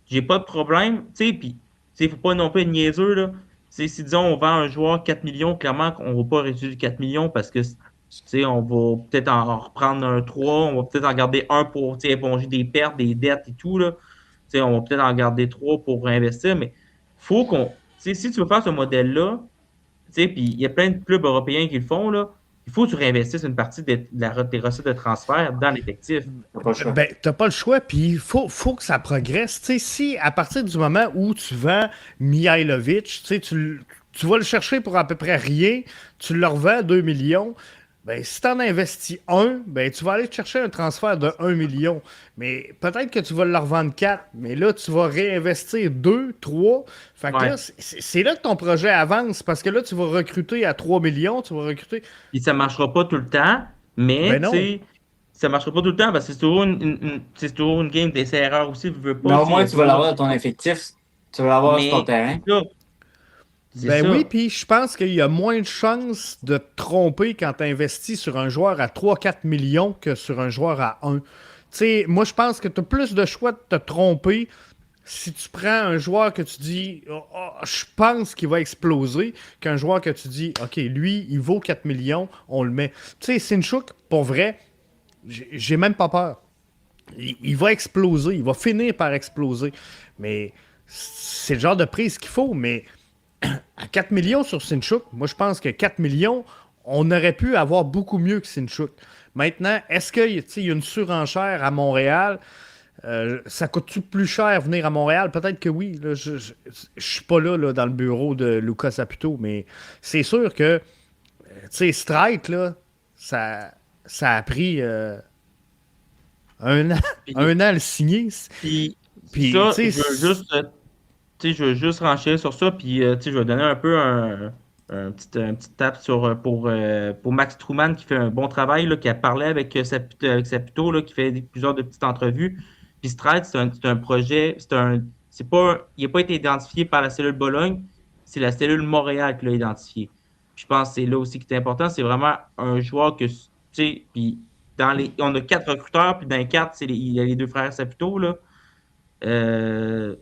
j'ai pas de problème. Tu sais, puis, tu sais, faut pas non plus être niaiseux, là. Tu sais, si, disons, on vend un joueur 4 millions, clairement, on va pas réduire 4 millions parce que, tu sais, on va peut-être en reprendre un 3, on va peut-être en garder un pour, tu sais, éponger des pertes, des dettes et tout, là. Tu sais, on va peut-être en garder 3 pour réinvestir, mais faut qu'on. Tu sais, si tu veux faire ce modèle-là, tu sais, puis il y a plein de clubs européens qui le font, là. Il faut que tu réinvestisses une partie des recettes de transfert dans l'effectif. T'as pas le choix. Ben, t'as pas le choix, puis faut que ça progresse. Tu sais, si à partir du moment où tu vends Mihailovic, tu vas le chercher pour à peu près rien, tu le revends 2 millions, ben, si tu en investis un, ben, tu vas aller te chercher un transfert de 1 million. Mais peut-être que tu vas le revendre 4, mais là, tu vas réinvestir 2, 3. Fait que Ouais. là, c'est là que ton projet avance, parce que là, tu vas recruter à 3 millions, tu vas recruter. Puis ça ne marchera pas tout le temps, mais Ben tu non. sais, ça ne marchera pas tout le temps parce que c'est toujours c'est toujours une game d'essai-erreur aussi, tu veux Mais pas. au moins, tu vas l'avoir dans ton effectif. Tu vas l'avoir sur ton Mais terrain. c'est ça. C'est Ben ça. oui, puis je pense qu'il y a moins de chances de te tromper quand tu investis sur un joueur à 3-4 millions que sur un joueur à 1. Tu sais, moi, je pense que tu as plus de choix de te tromper si tu prends un joueur que tu dis je pense qu'il va exploser qu'un joueur que tu dis OK, lui, il vaut 4 millions, on le met. Tu sais, Sinchuk, pour vrai, j'ai même pas peur. Il va exploser, il va finir par exploser. Mais c'est le genre de prise qu'il faut, mais à 4 millions sur Sinchuk, moi je pense que 4 millions, on aurait pu avoir beaucoup mieux que Sinchuk. Maintenant, est-ce qu'il y a une surenchère à Montréal? Ça coûte-tu plus cher venir à Montréal? Peut-être que oui. Là, je ne suis pas là, dans le bureau de Lucas Saputo, mais c'est sûr que Strike, là, ça a pris un an, Puis, un an à le signer. puis Puis, ça, tu sais, je veux juste renchérir sur ça, puis tu sais, je vais donner un peu un petit tap pour Max Truman qui fait un bon travail, là, qui a parlé avec Saputo, là, qui fait plusieurs de petites entrevues. Puis Stride, c'est un projet, il n'a pas été identifié par la cellule Bologne, c'est la cellule Montréal qui l'a identifié. Puis je pense que c'est là aussi qui est important, c'est vraiment un joueur que, tu sais, puis on a 4 recruteurs, puis dans les 4, il y a les 2 frères Saputo, là. Tu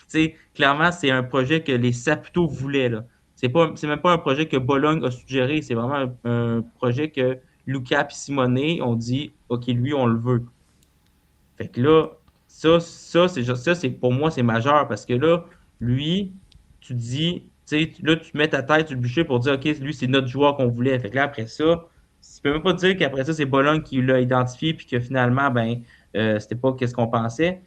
sais, clairement, c'est un projet que les Saputo voulaient, là. C'est même pas un projet que Bologne a suggéré, c'est vraiment un projet que Lucas et Simonet ont dit, OK, lui, on le veut. Fait que là, pour moi, c'est majeur parce que là, lui, tu dis, tu sais, là, tu mets ta tête sur le bûcher pour dire, OK, lui, c'est notre joueur qu'on voulait. Fait que là, après ça, tu peux même pas dire qu'après ça, c'est Bologne qui l'a identifié puis que finalement, ben, c'était pas qu'est-ce qu'on pensait.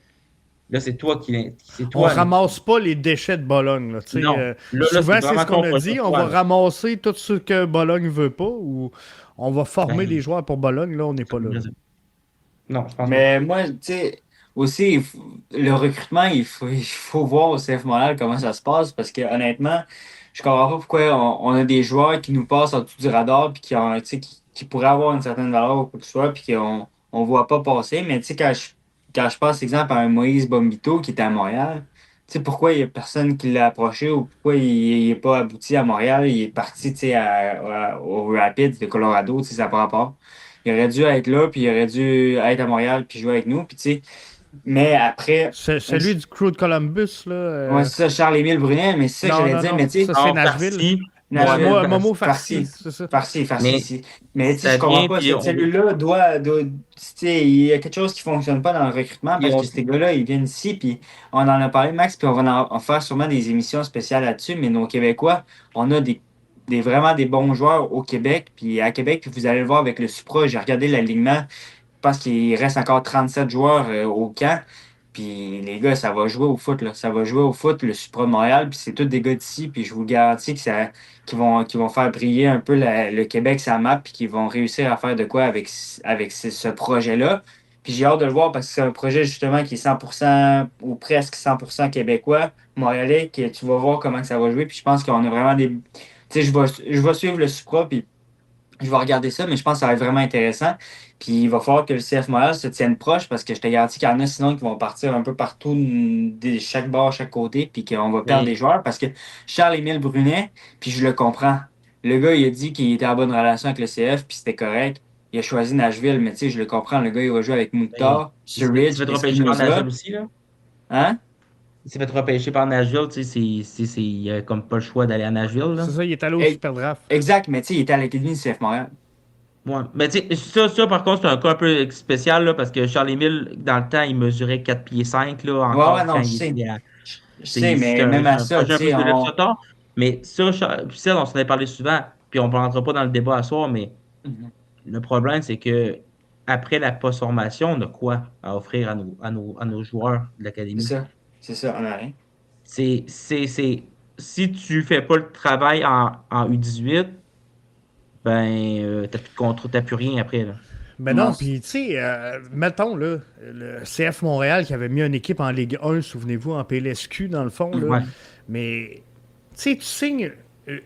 Là, c'est toi c'est on toi. ramasse pas les déchets de Bologne. Là, Non. Là, souvent, c'est c'est vraiment ce qu'on ton a projet, dit. On toi, va là. ramasser tout ce que Bologne veut pas ou on va former Ben, les joueurs pour Bologne. Là, on n'est pas là. Non, je pense pas. Mais moi, tu sais, aussi, le recrutement, il faut voir au CF Montréal comment ça se passe parce que honnêtement, je comprends pas pourquoi on a des joueurs qui nous passent en dessous du radar puis tu sais, qui pourraient avoir une certaine valeur ou quoi que ce soit puis qu'on voit pas passer. Mais tu sais, quand je passe, exemple, à un Moïse Bombito qui était à Montréal, tu sais, pourquoi il y a personne qui l'a approché ou pourquoi il n'est pas abouti à Montréal, il est parti, tu sais, au Rapids de Colorado, tu sais, ça n'a pas rapport. Il aurait dû être là, puis il aurait dû être à Montréal, puis jouer avec nous. Puis, tu sais, mais après, C'est celui du crew de Columbus. Là, ouais, c'est ça, Charles-Émile Brunet, mais c'est ça que non, j'allais non, dire. non. Mais tu sais, Ça, c'est En Nashville. partie, Momo Farsi, Farsi. c'est ça. Farsi. Mais Mais tu sais, ça je comprends vient, pas. puis Cette cellule-là tu sais, il y a quelque chose qui fonctionne pas dans le recrutement puis parce que ces gars-là, ils viennent ici, puis on en a parlé, Max, puis on va en faire sûrement des émissions spéciales là-dessus. Mais nos Québécois, on a vraiment des bons joueurs au Québec. Puis à Québec, puis vous allez le voir avec le Supra, j'ai regardé l'alignement. Je pense qu'il reste encore 37 joueurs au camp. Puis les gars, ça va jouer au foot, là. Ça va jouer au foot, le Supra de Montréal. Puis c'est tous des gars d'ici. Puis je vous garantis qu'ils vont faire briller un peu le Québec sa map. Puis qu'ils vont réussir à faire de quoi avec ce projet-là. Puis j'ai hâte de le voir parce que c'est un projet justement qui est 100% ou presque 100% québécois, montréalais, que tu vas voir comment ça va jouer. Puis je pense qu'on a vraiment des. Tu sais, je vais suivre le Supra. Puis je vais regarder ça, mais je pense que ça va être vraiment intéressant. Puis il va falloir que le CF Montréal se tienne proche parce que je te garantis qu'il y en a sinon qui vont partir un peu partout, chaque bord, chaque côté, puis qu'on va perdre des mais joueurs parce que Charles-Émile Brunet, puis je le comprends. Le gars, il a dit qu'il était en bonne relation avec le CF, puis c'était correct. Il a choisi Nashville, mais tu sais, je le comprends. Le gars, il va jouer avec mais Mukhtar, il s'est Surridge, fait repêcher par Espinoza. Nashville aussi, là. Hein? Il s'est fait repêcher par Nashville, tu sais, il a comme pas le choix d'aller à Nashville, C'est là. ça, il est allé au Eh, Super Draft. Exact, mais tu sais, il était à l'Académie du CF Montréal. Ouais. Mais tu sais, ça, par contre, c'est un cas un peu spécial, là, parce que Charles-Émile, dans le temps, il mesurait 4 pieds 5 là, Ouais, ouais, encore non, quand je il sais. était à. Je sais, C'était mais un, même à un ça, projet tu un peu sais, de Left Sutter. Mais ça, puis ça, on s'en est parlé souvent, puis on ne rentrera pas dans le débat à soir, mais Mhm. le problème, c'est que après la post-formation, on a quoi à offrir à nos joueurs de C'est l'académie? ça. C'est ça, on a rien. Si tu fais pas le travail en U18, ben, t'as plus de contrat, t'as plus rien après, là. Ben Non, non, puis tu sais, mettons là, le CF Montréal qui avait mis une équipe en Ligue 1, souvenez-vous, en PLSQ dans le fond, là. Ouais. Mais tu sais, tu signes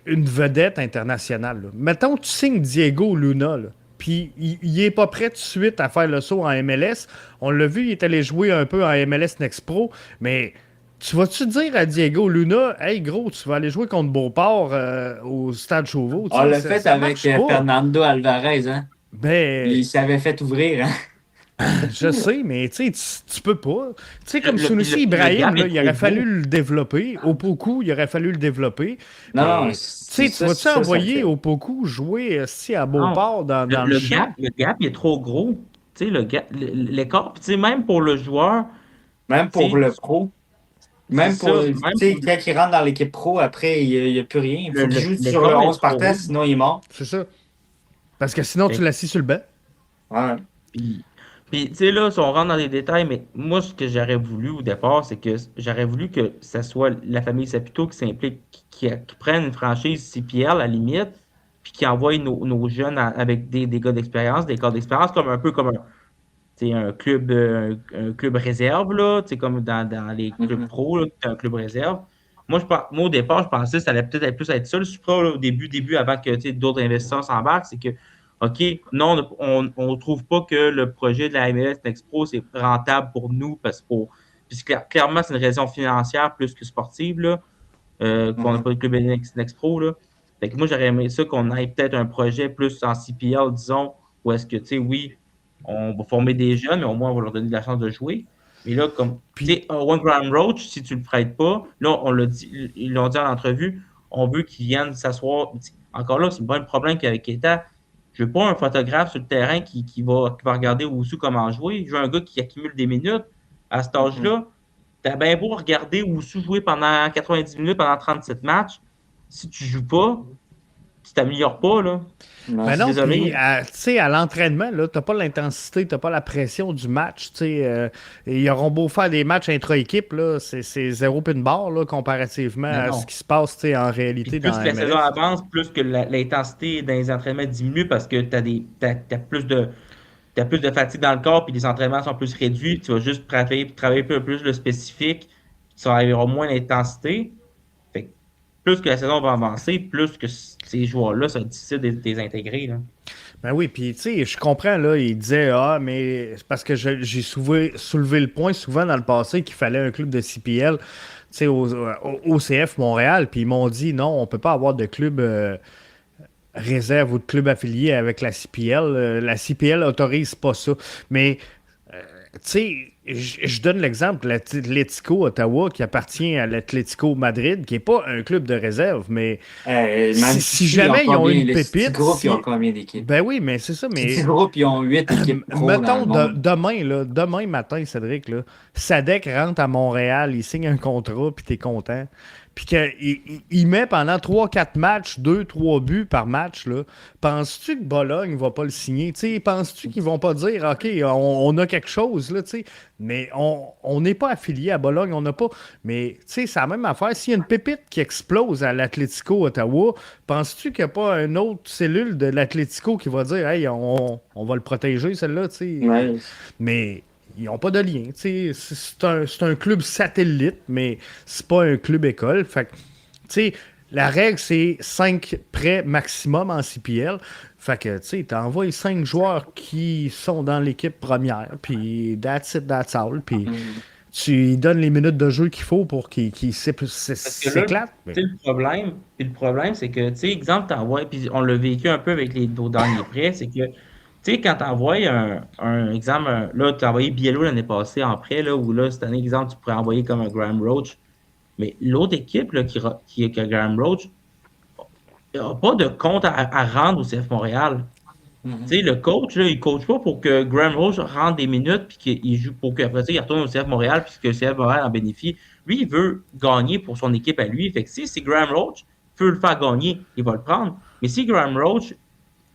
une vedette internationale. Là. Mettons, tu signes Diego Luna, là. Puis il est pas prêt tout de suite à faire le saut en MLS. On l'a vu, il est allé jouer un peu en MLS Next Pro, mais tu vas-tu dire à Diego Luna, hey gros, tu vas aller jouer contre Beauport au Stade Chauveau? Tu on sais, l'a ça, fait ça avec marche pas. Fernando Alvarez, hein. Ben, Il s'avait fait ouvrir, hein. je sais, mais tu sais, tu peux pas. Tu sais, comme Puis Sunusi le Ibrahim, gap là, est il trop aurait fallu gros. le développer. Opoku, il aurait fallu le développer. Non, non, Mais, tu sais, tu ça, vas-tu ça le envoyer fait. Opoku jouer si à Non. Beauport Le, dans le le gap, champ? le gap, il est trop gros. Tu sais, l'écart. Puis, tu sais, même pour le joueur, Même tu pour sais, le pro, c'est même pour, ça. tu Même pour sais, quand il rentre dans l'équipe pro, après, il n'y a plus rien. Il faut qu'il joue sur le l'écart est 11 trop partant, gros. sinon il est mort. C'est ça. Parce que sinon, tu Fait l'assis sur le banc. Ouais. Puis, tu sais, là, si on rentre dans les détails, mais moi, ce que j'aurais voulu au départ, c'est que j'aurais voulu que ça soit la famille Saputo qui s'implique, qui prenne une franchise CPL à la limite, puis qui envoie nos jeunes avec des gars d'expérience, des gars d'expérience, comme un peu comme un club réserve, là, tu sais, comme dans les clubs Mhm. pro, là, t'as un club réserve. Moi, au départ, je pensais que ça allait peut-être plus être ça, le Supra, là, au début, avant que tu sais, d'autres investisseurs s'embarquent, c'est que, OK, non, on ne trouve pas que le projet de la MLS Next Pro, c'est rentable pour nous, puis clairement, c'est une raison financière plus que sportive, là, qu'on n'a Mhm. pas de club Next Pro, là. Fait que moi, j'aurais aimé ça qu'on ait peut-être un projet plus en CPL, disons, où est-ce que, tu sais, oui, on va former des jeunes, mais au moins, on va leur donner la chance de jouer. Mais là, comme, tu Puis, sais, One Graham Roach, si tu le prêtes pas, là, on l'a dit, ils l'ont dit en entrevue, on veut qu'ils viennent s'asseoir. Encore là, c'est pas le problème qu'avec Keita. Je veux pas un photographe sur le terrain qui va regarder Oussou comment jouer. Je veux un gars qui accumule des minutes. À cet Mhm. âge-là, t'as bien beau regarder Oussou jouer pendant 90 minutes, pendant 37 matchs. Si tu joues pas, tu t'améliores pas, là. Non, ben Je suis non, puis, désolé. tu sais, à l'entraînement, là, t'as pas l'intensité, t'as pas la pression du match, tu sais. Ils auront beau faire des matchs intra-équipe, là, c'est zéro pin barre, là, comparativement Non, à ce non. qui se passe, tu sais, en Puis réalité plus dans que la la saison MLS. avance, plus que l'intensité dans les entraînements diminue parce que t'as plus de fatigue dans le corps, puis les entraînements sont plus réduits. Tu vas juste travailler un peu plus le spécifique, ça aura moins d'intensité. Fait que plus que la saison va avancer, plus que ces joueurs-là, ça va être difficile de les intégrer, là. Ben oui, puis tu sais, je comprends, là, il disait, ah, mais c'est parce que j'ai soulevé le point souvent dans le passé qu'il fallait un club de CPL, tu sais, au CF Montréal, puis ils m'ont dit, non, on peut pas avoir de club réserve ou de club affilié avec la CPL. La CPL autorise pas ça. Mais, tu sais, je donne l'exemple, l'Atlético Ottawa qui appartient à l'Atlético Madrid, qui n'est pas un club de réserve, mais Même si jamais ils ont une le petit pépite, groupe, ils ont combien d'équipes? ben oui, mais c'est ça, Le mais petit groupe, ils ont 8 équipes pro dans mettons le monde. demain matin, Cédric, là, Sadek rentre à Montréal, il signe un contrat, puis t'es content. Puis qu'il met pendant 3-4 matchs, 2-3 buts par match, là. Penses-tu que Bologne va pas le signer? T'sais, penses-tu qu'ils vont pas dire OK, on a quelque chose, là, t'sais? Mais on n'est pas affilié à Bologne, on n'a pas. Mais c'est la même affaire. S'il y a une pépite qui explose à l'Atlético Ottawa, penses-tu qu'il n'y a pas une autre cellule de l'Atlético qui va dire Hey, on va le protéger, celle-là, tu sais? Ouais. Mais ils n'ont pas de lien. C'est un club satellite, mais c'est pas un club école. Fait que, tu sais, la règle, c'est 5 prêts maximum en CPL. Fait que, tu sais, t'envoies 5 joueurs qui sont dans l'équipe première, puis that's it, that's all. Puis tu lui donnes les minutes de jeu qu'il faut pour qu'il Parce que là, s'éclate. Mais... tu sais, le problème, c'est que, tu sais, exemple, t'envoies, puis on l'a vécu un peu avec nos derniers prêts, c'est que, tu sais, quand t'envoies un exemple, là, tu as envoyé Biello l'année passée en prêt, là, ou là, cette année, exemple, tu pourrais envoyer comme un Graham Roach. Mais l'autre équipe, là, qui a Graham Roach, n'a pas de compte à rendre au CF Montréal. Tu sais, le coach, là, il ne coach pas pour que Graham Roach rentre des minutes puis qu'il joue pour qu'après ça, il retourne au CF Montréal puis que le CF Montréal en bénéficie. Lui, il veut gagner pour son équipe à lui. Fait que si Graham Roach peut le faire gagner, il va le prendre. Mais si Graham Roach,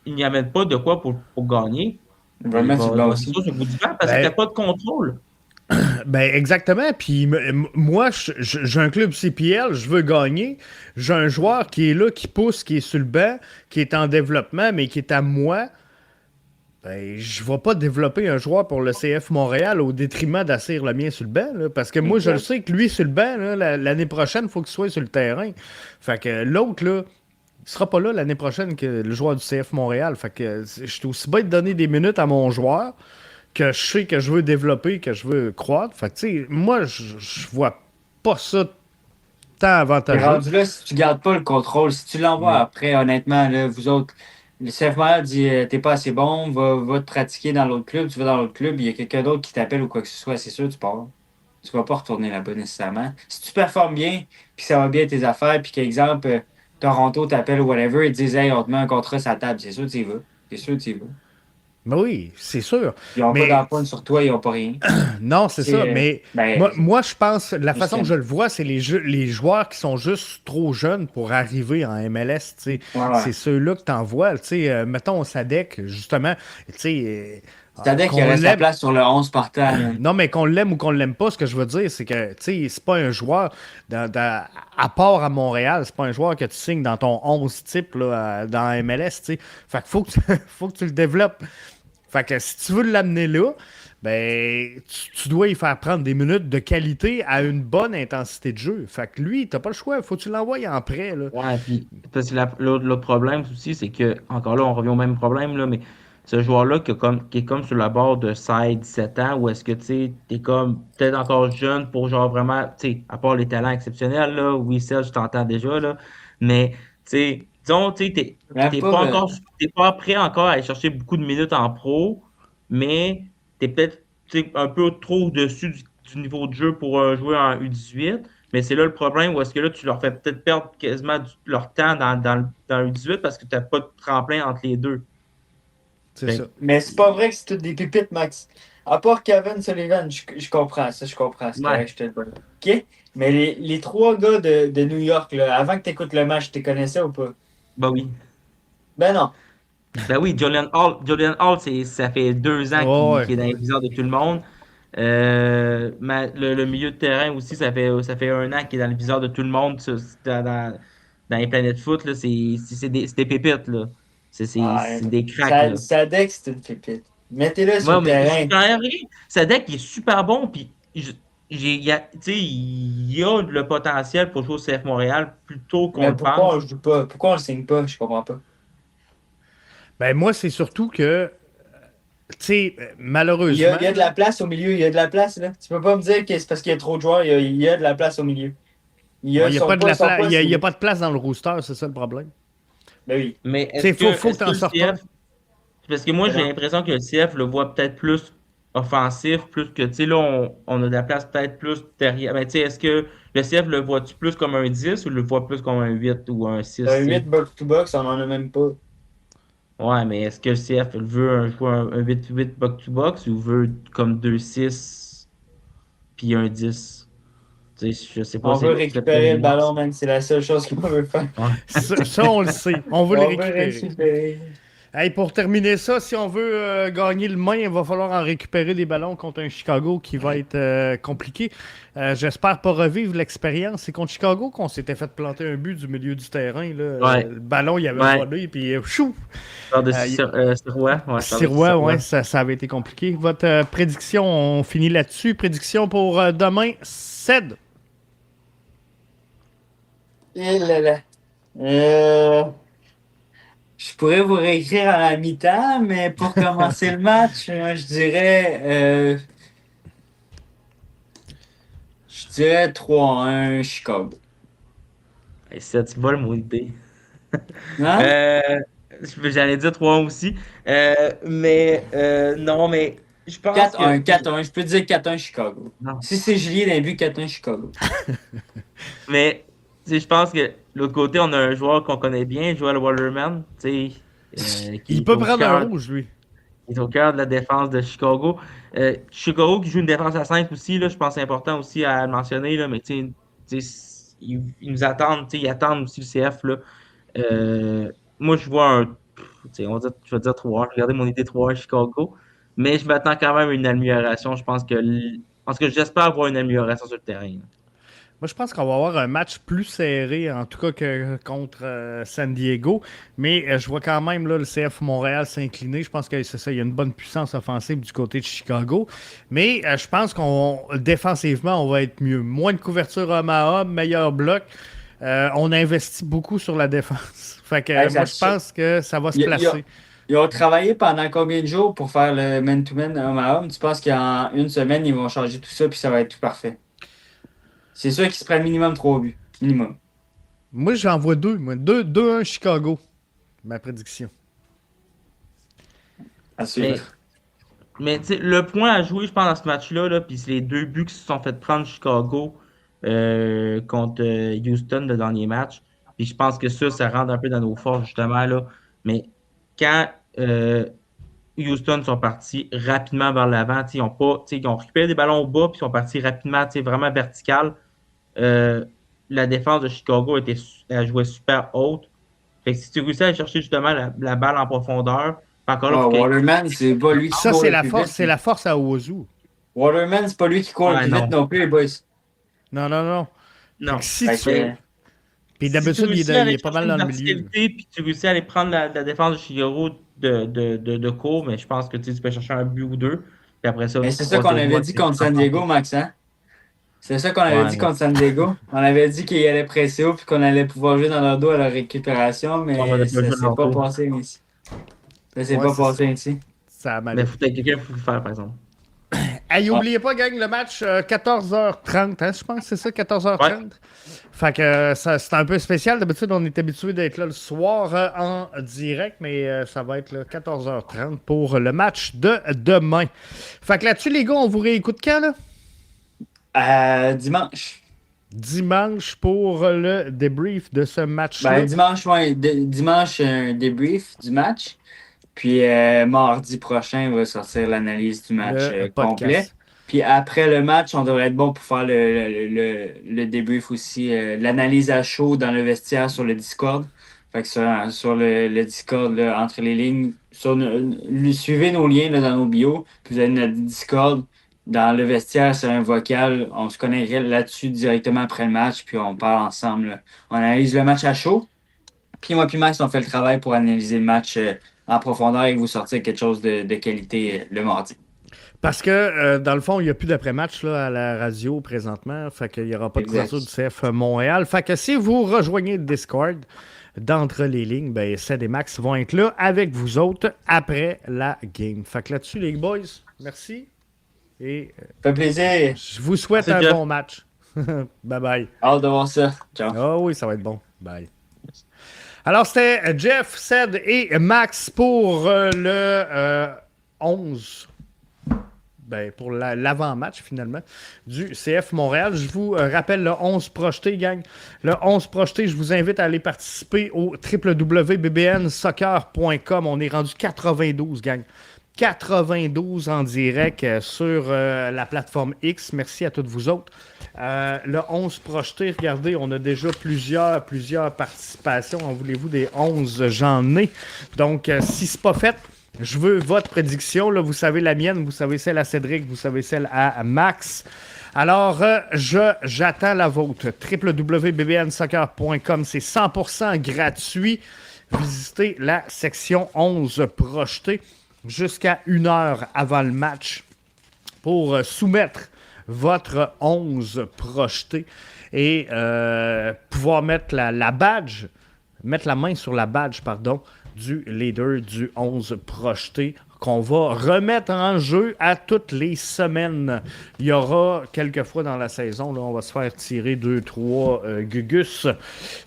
il n'y amène pas de quoi pour gagner, Il va le mettre sur le banc aussi. sur le bout du banc parce qu'il n'a pas de contrôle. Ben exactement. Puis moi, j'ai un club CPL, je veux gagner. J'ai un joueur qui est là, qui pousse, qui est sur le banc, qui est en développement, mais qui est à moi. Ben, je ne vais pas développer un joueur pour le CF Montréal au détriment d'asseoir le mien sur le banc. Là, parce que moi, je le sais que lui, sur le banc, là, l'année prochaine, il faut qu'il soit sur le terrain. Fait que l'autre, là, il sera pas là l'année prochaine que le joueur du CF Montréal. Fait que je suis aussi bien de donner des minutes à mon joueur que je sais que je veux développer, que je veux croître. Fait que, tu sais, moi, je vois pas ça tant Et avantageux. rendu là, si tu gardes pas le contrôle, si tu l'envoies après, honnêtement, là, vous autres, le CF Montréal dit t'es pas assez bon, va te pratiquer dans l'autre club, tu vas dans l'autre club, il y a quelqu'un d'autre qui t'appelle ou quoi que ce soit, c'est sûr, tu pars. Tu vas pas retourner là-bas nécessairement. Si tu performes bien, puis ça va bien tes affaires, puis qu'exemple, Toronto t'appelle ou whatever, ils te disent Hey, on te met un contrat sur la table, c'est sûr que tu y vas. C'est sûr que tu y vas. Ben oui, c'est sûr. Ils n'ont Mais- pas d'empointe sur toi, ils n'ont pas rien. Non, c'est ça. Mais Ben, moi, je pense, la façon c'est- que je le vois, c'est les joueurs qui sont juste trop jeunes pour arriver en MLS. Tu sais. Ouais. C'est ceux-là que tu envoies. Mettons Sadek, justement. Tu sais, C'est-à-dire qu'on qu'il reste la l'aime- place sur le 11 partant. là. Non, mais qu'on l'aime ou qu'on l'aime pas, ce que je veux dire, c'est que, tu sais, c'est pas un joueur, à part à Montréal, c'est pas un joueur que tu signes dans ton 11 type là, dans MLS, tu sais. Fait qu'il faut que faut que tu le développes. Fait que si tu veux l'amener là, ben, tu dois y faire prendre des minutes de qualité à une bonne intensité de jeu. Fait que lui, t'as pas le choix, faut que tu l'envoies en prêt, là. Ouais, puis parce que l'autre problème aussi, c'est que, encore là, on revient au même problème, là, mais ce joueur-là qui est comme sur la barre de 16-17 ans, où est-ce que tu sais, t'es comme peut-être encore jeune pour genre vraiment, tu sais, à part les talents exceptionnels, là, oui, Serge, je t'entends déjà, là, mais tu sais, disons, tu sais, Même t'es pas, pas encore, t'es pas prêt encore à aller chercher beaucoup de minutes en pro, mais t'es peut-être tu sais, un peu trop au-dessus du niveau de jeu pour jouer en U18. Mais c'est là le problème où est-ce que là, tu leur fais peut-être perdre quasiment leur temps dans le 18 parce que tu n'as pas de tremplin entre les deux. C'est Fait- ça. Mais c'est pas vrai que c'est toutes des pépites, Max. À part Kevin Sullivan, je comprends ça, je comprends. C'est Ouais. correct, je te le donne. OK? Mais les trois gars de New York, là, avant que tu écoutes le match, tu les connaissais ou pas? Ben oui. Ben non. Ben oui, Julian Hall, ça fait 2 ans Oh, ouais. qu'il est dans les viseurs de tout le monde. Le milieu de terrain aussi, ça fait 1 an qu'il est dans le viseur de tout le monde dans les planètes foot. Là, c'est des pépites. Là. Ouais. C'est des cracks. Là. Sadek, c'est une pépite. Mettez-le sur Ouais, le mais terrain. je rien. Sadek, il est super bon. Puis, tu sais, il y a le potentiel pour jouer au CF Montréal plus tôt qu'on Mais le pourquoi pense. on le joue pas? Pourquoi on le signe pas? Je comprends pas. Ben, moi, c'est surtout que, tu sais, Il y, malheureusement. a, il y a de la place au milieu, il y a de la place, là. Tu peux pas me dire que c'est parce qu'il y a trop de joueurs, il y a de la place au milieu. Il n'y a, son pas de poids, la son pla- poids, il y a- il y a c'est- pas de place dans le rooster, c'est ça le problème. Ben oui. Mais T'sais, faut que est-ce t'en le sortes CF un. parce que moi, j'ai Non. l'impression que le CF le voit peut-être plus offensif, plus que, tu sais, là, on a de la place peut-être plus derrière. Mais tu sais, est-ce que le CF le vois-tu plus comme un 10 ou le voit plus comme un 8 ou un 6, Un tu 8 sais? box-to-box, on en a même pas. Ouais, mais est-ce que le CF veut jouer un 8-8 box-to-box ou veut comme 2-6 puis un 10? Tu sais, je sais pas On c'est veut quoi qui serait plus récupérer le ballon, nuance. man. C'est la seule chose qu'on veut faire. Ouais. Ça, on le sait. On veut le On veut récupérer. récupérer. Hey, pour terminer ça, si on veut gagner le main, il va falloir en récupérer des ballons contre un Chicago qui va être compliqué. J'espère pas revivre l'expérience. C'est contre Chicago qu'on s'était fait planter un but du milieu du terrain. Là. Ouais. Le ballon, il avait Ouais. volé, puis chou! Je parle de Euh, il- Sirois. Ouais, je parle de Sirois, ouais, Sirois. ça avait été compliqué. Votre prédiction, on finit là-dessus. Prédiction pour demain, Ced. Eh là là. Je pourrais vous réécrire à la mi-temps, mais pour commencer le match, je dirais 3-1 Chicago. Et ça, tu voles mon idée. Hein? Euh, J'allais dire 3 aussi. Non, mais je pense que. 4-1, 4-1. Je peux dire 4-1 Chicago. Non. Si c'est Julien d'un but, 4-1 Chicago. Mais tu sais, je pense que de l'autre côté, on a un joueur qu'on connaît bien, Joel Waterman, tu sais, qui Il est peut au prendre un cœur, rouge, lui. il est au cœur de la défense de Chicago. Chicago qui joue une défense à 5 aussi, là, je pense que c'est important aussi à le mentionner, là, mais ils nous attendent, ils attendent aussi le CF. Là. Moi, je vois je vais dire 3-1. Regardez mon idée 3-1 Chicago. Mais je m'attends quand même à une amélioration. Je pense que, j'espère avoir une amélioration sur le terrain. Là. Moi, je pense qu'on va avoir un match plus serré, en tout cas que contre San Diego. Mais je vois quand même là, le CF Montréal s'incliner. Je pense que c'est ça. Il y a une bonne puissance offensive du côté de Chicago. Mais je pense qu'on défensivement, on va être mieux. Moins de couverture homme à homme, meilleur bloc. On investit beaucoup sur la défense. Fait que Hey, moi, je pense que ça va se Ils ont, placer. ils ont travaillé pendant combien de jours pour faire le man-to-man homme à homme? Tu penses qu'en une semaine, ils vont changer tout ça puis ça va être tout parfait? C'est sûr qu'ils se prennent minimum 3 buts. Minimum. Moi, j'en vois deux. Moi. 2-1 Chicago. Ma prédiction. À Mais, suivre. mais tu sais, le point à jouer, je pense, dans ce match-là, là, puis c'est les 2 buts qui se sont fait prendre Chicago contre Houston, le dernier match. Puis je pense que ça rentre un peu dans nos forces, justement. Là. Mais quand Houston sont partis rapidement vers l'avant, ils ont récupéré des ballons au bas, puis ils sont partis rapidement, vraiment vertical. Euh, la défense de Chicago elle jouait super haute. Fait que si tu réussis à aller chercher justement la balle en profondeur, encore là, Oh, faut qu'il Waterman, c'est pas lui qui Ça, court c'est le la plus force. vite. C'est la force à Ozu. Waterman, c'est pas lui qui court le Ouais, plus vite non. non plus, les boys. Non, non, non. Fait que Non. si Fait tu. que, Puis Si tu d'habitude, réussis à il aller est pas chercher mal une dans le milieu. verticalité, puis tu réussis à aller prendre la défense de Chicago de court, mais je pense que tu peux chercher un but ou deux. Puis après ça, mais tu c'est ça croises qu'on les avait doigts dit que tu contre San Diego, Max, hein? C'est ça qu'on avait Ouais, dit mais contre San Diego. On avait dit qu'il allait presser haut puis qu'on allait pouvoir jouer dans leur dos à la récupération, on mais n'a pas ça joué de s'est leur pas tour. passé ici. Ça s'est Ouais, pas c'est ça. passé ici. Ça a mal Mais été. faut que quelqu'un pour le faire, par exemple. Hey, Ouais. oubliez pas, gang, le match 14h30, hein, je pense, c'est ça, Ouais. 14h30. Fait que c'est un peu spécial. D'habitude, on est habitué d'être là le soir en direct, mais ça va être là, 14h30 pour le match de demain. Fait que là-dessus, les gars, on vous réécoute quand, là? Dimanche. Dimanche pour le débrief de ce match-là. Dimanche, ouais, dimanche, un débrief du match. Puis mardi prochain, on va sortir l'analyse du match Le complet. podcast. Puis après le match, on devrait être bon pour faire le débrief aussi, l'analyse à chaud dans le vestiaire sur le Discord. Fait que sur le Discord, là, entre les lignes, suivez nos liens là, dans nos bios. Puis vous avez notre Discord dans le vestiaire, c'est un vocal. On se connaît là-dessus directement après le match, puis on parle ensemble. Là. On analyse le match à chaud. Puis moi puis Max, on fait le travail pour analyser le match en profondeur et vous sortir quelque chose de qualité le mardi. Parce que, dans le fond, il n'y a plus d'après-match là, à la radio présentement. Fait qu'il n'y aura pas de Exact. couverture du CF Montréal. Fait que si vous rejoignez le Discord d'entre les lignes, ben, Ced et Max vont être là avec vous autres après la game. Fait que là-dessus, les boys, merci. Et Ça fait plaisir. je vous souhaite Merci, un Jeff. bon match. Bye bye. Hâte de voir ça. Ciao. Ah oui, ça va être bon. Bye. Alors, c'était Jeff, Ced et Max pour le 11 pour l'avant-match, finalement, du CF Montréal. Je vous rappelle le 11 projeté, gang. Le 11 projeté, je vous invite à aller participer au www.bbnsoccer.com. On est rendu 92, gang. 92 en direct sur la plateforme X. Merci à toutes vous autres. Le 11 projeté, regardez, on a déjà plusieurs participations. En voulez-vous des 11? J'en ai. Donc, si c'est pas fait, je veux votre prédiction. Là, vous savez la mienne, vous savez celle à Cédric, vous savez celle à Max. Alors, j'attends la vôtre. www.bbnsoccer.com, c'est 100% gratuit. Visitez la section 11 projeté jusqu'à 1 heure avant le match pour soumettre votre 11 projeté et pouvoir mettre la badge, mettre la main sur la badge, pardon, du leader du 11 projeté qu'on va remettre en jeu à toutes les semaines. Il y aura quelques fois dans la saison, là, on va se faire tirer 2-3 gugus.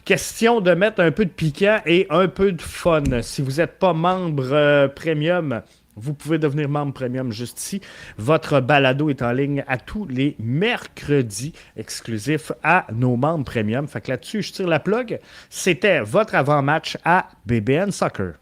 Question de mettre un peu de piquant et un peu de fun. Si vous n'êtes pas membre premium, vous pouvez devenir membre premium juste ici. Votre balado est en ligne à tous les mercredis, exclusif à nos membres premium. Fait que là-dessus, je tire la plug. C'était votre avant-match à BBN Soccer.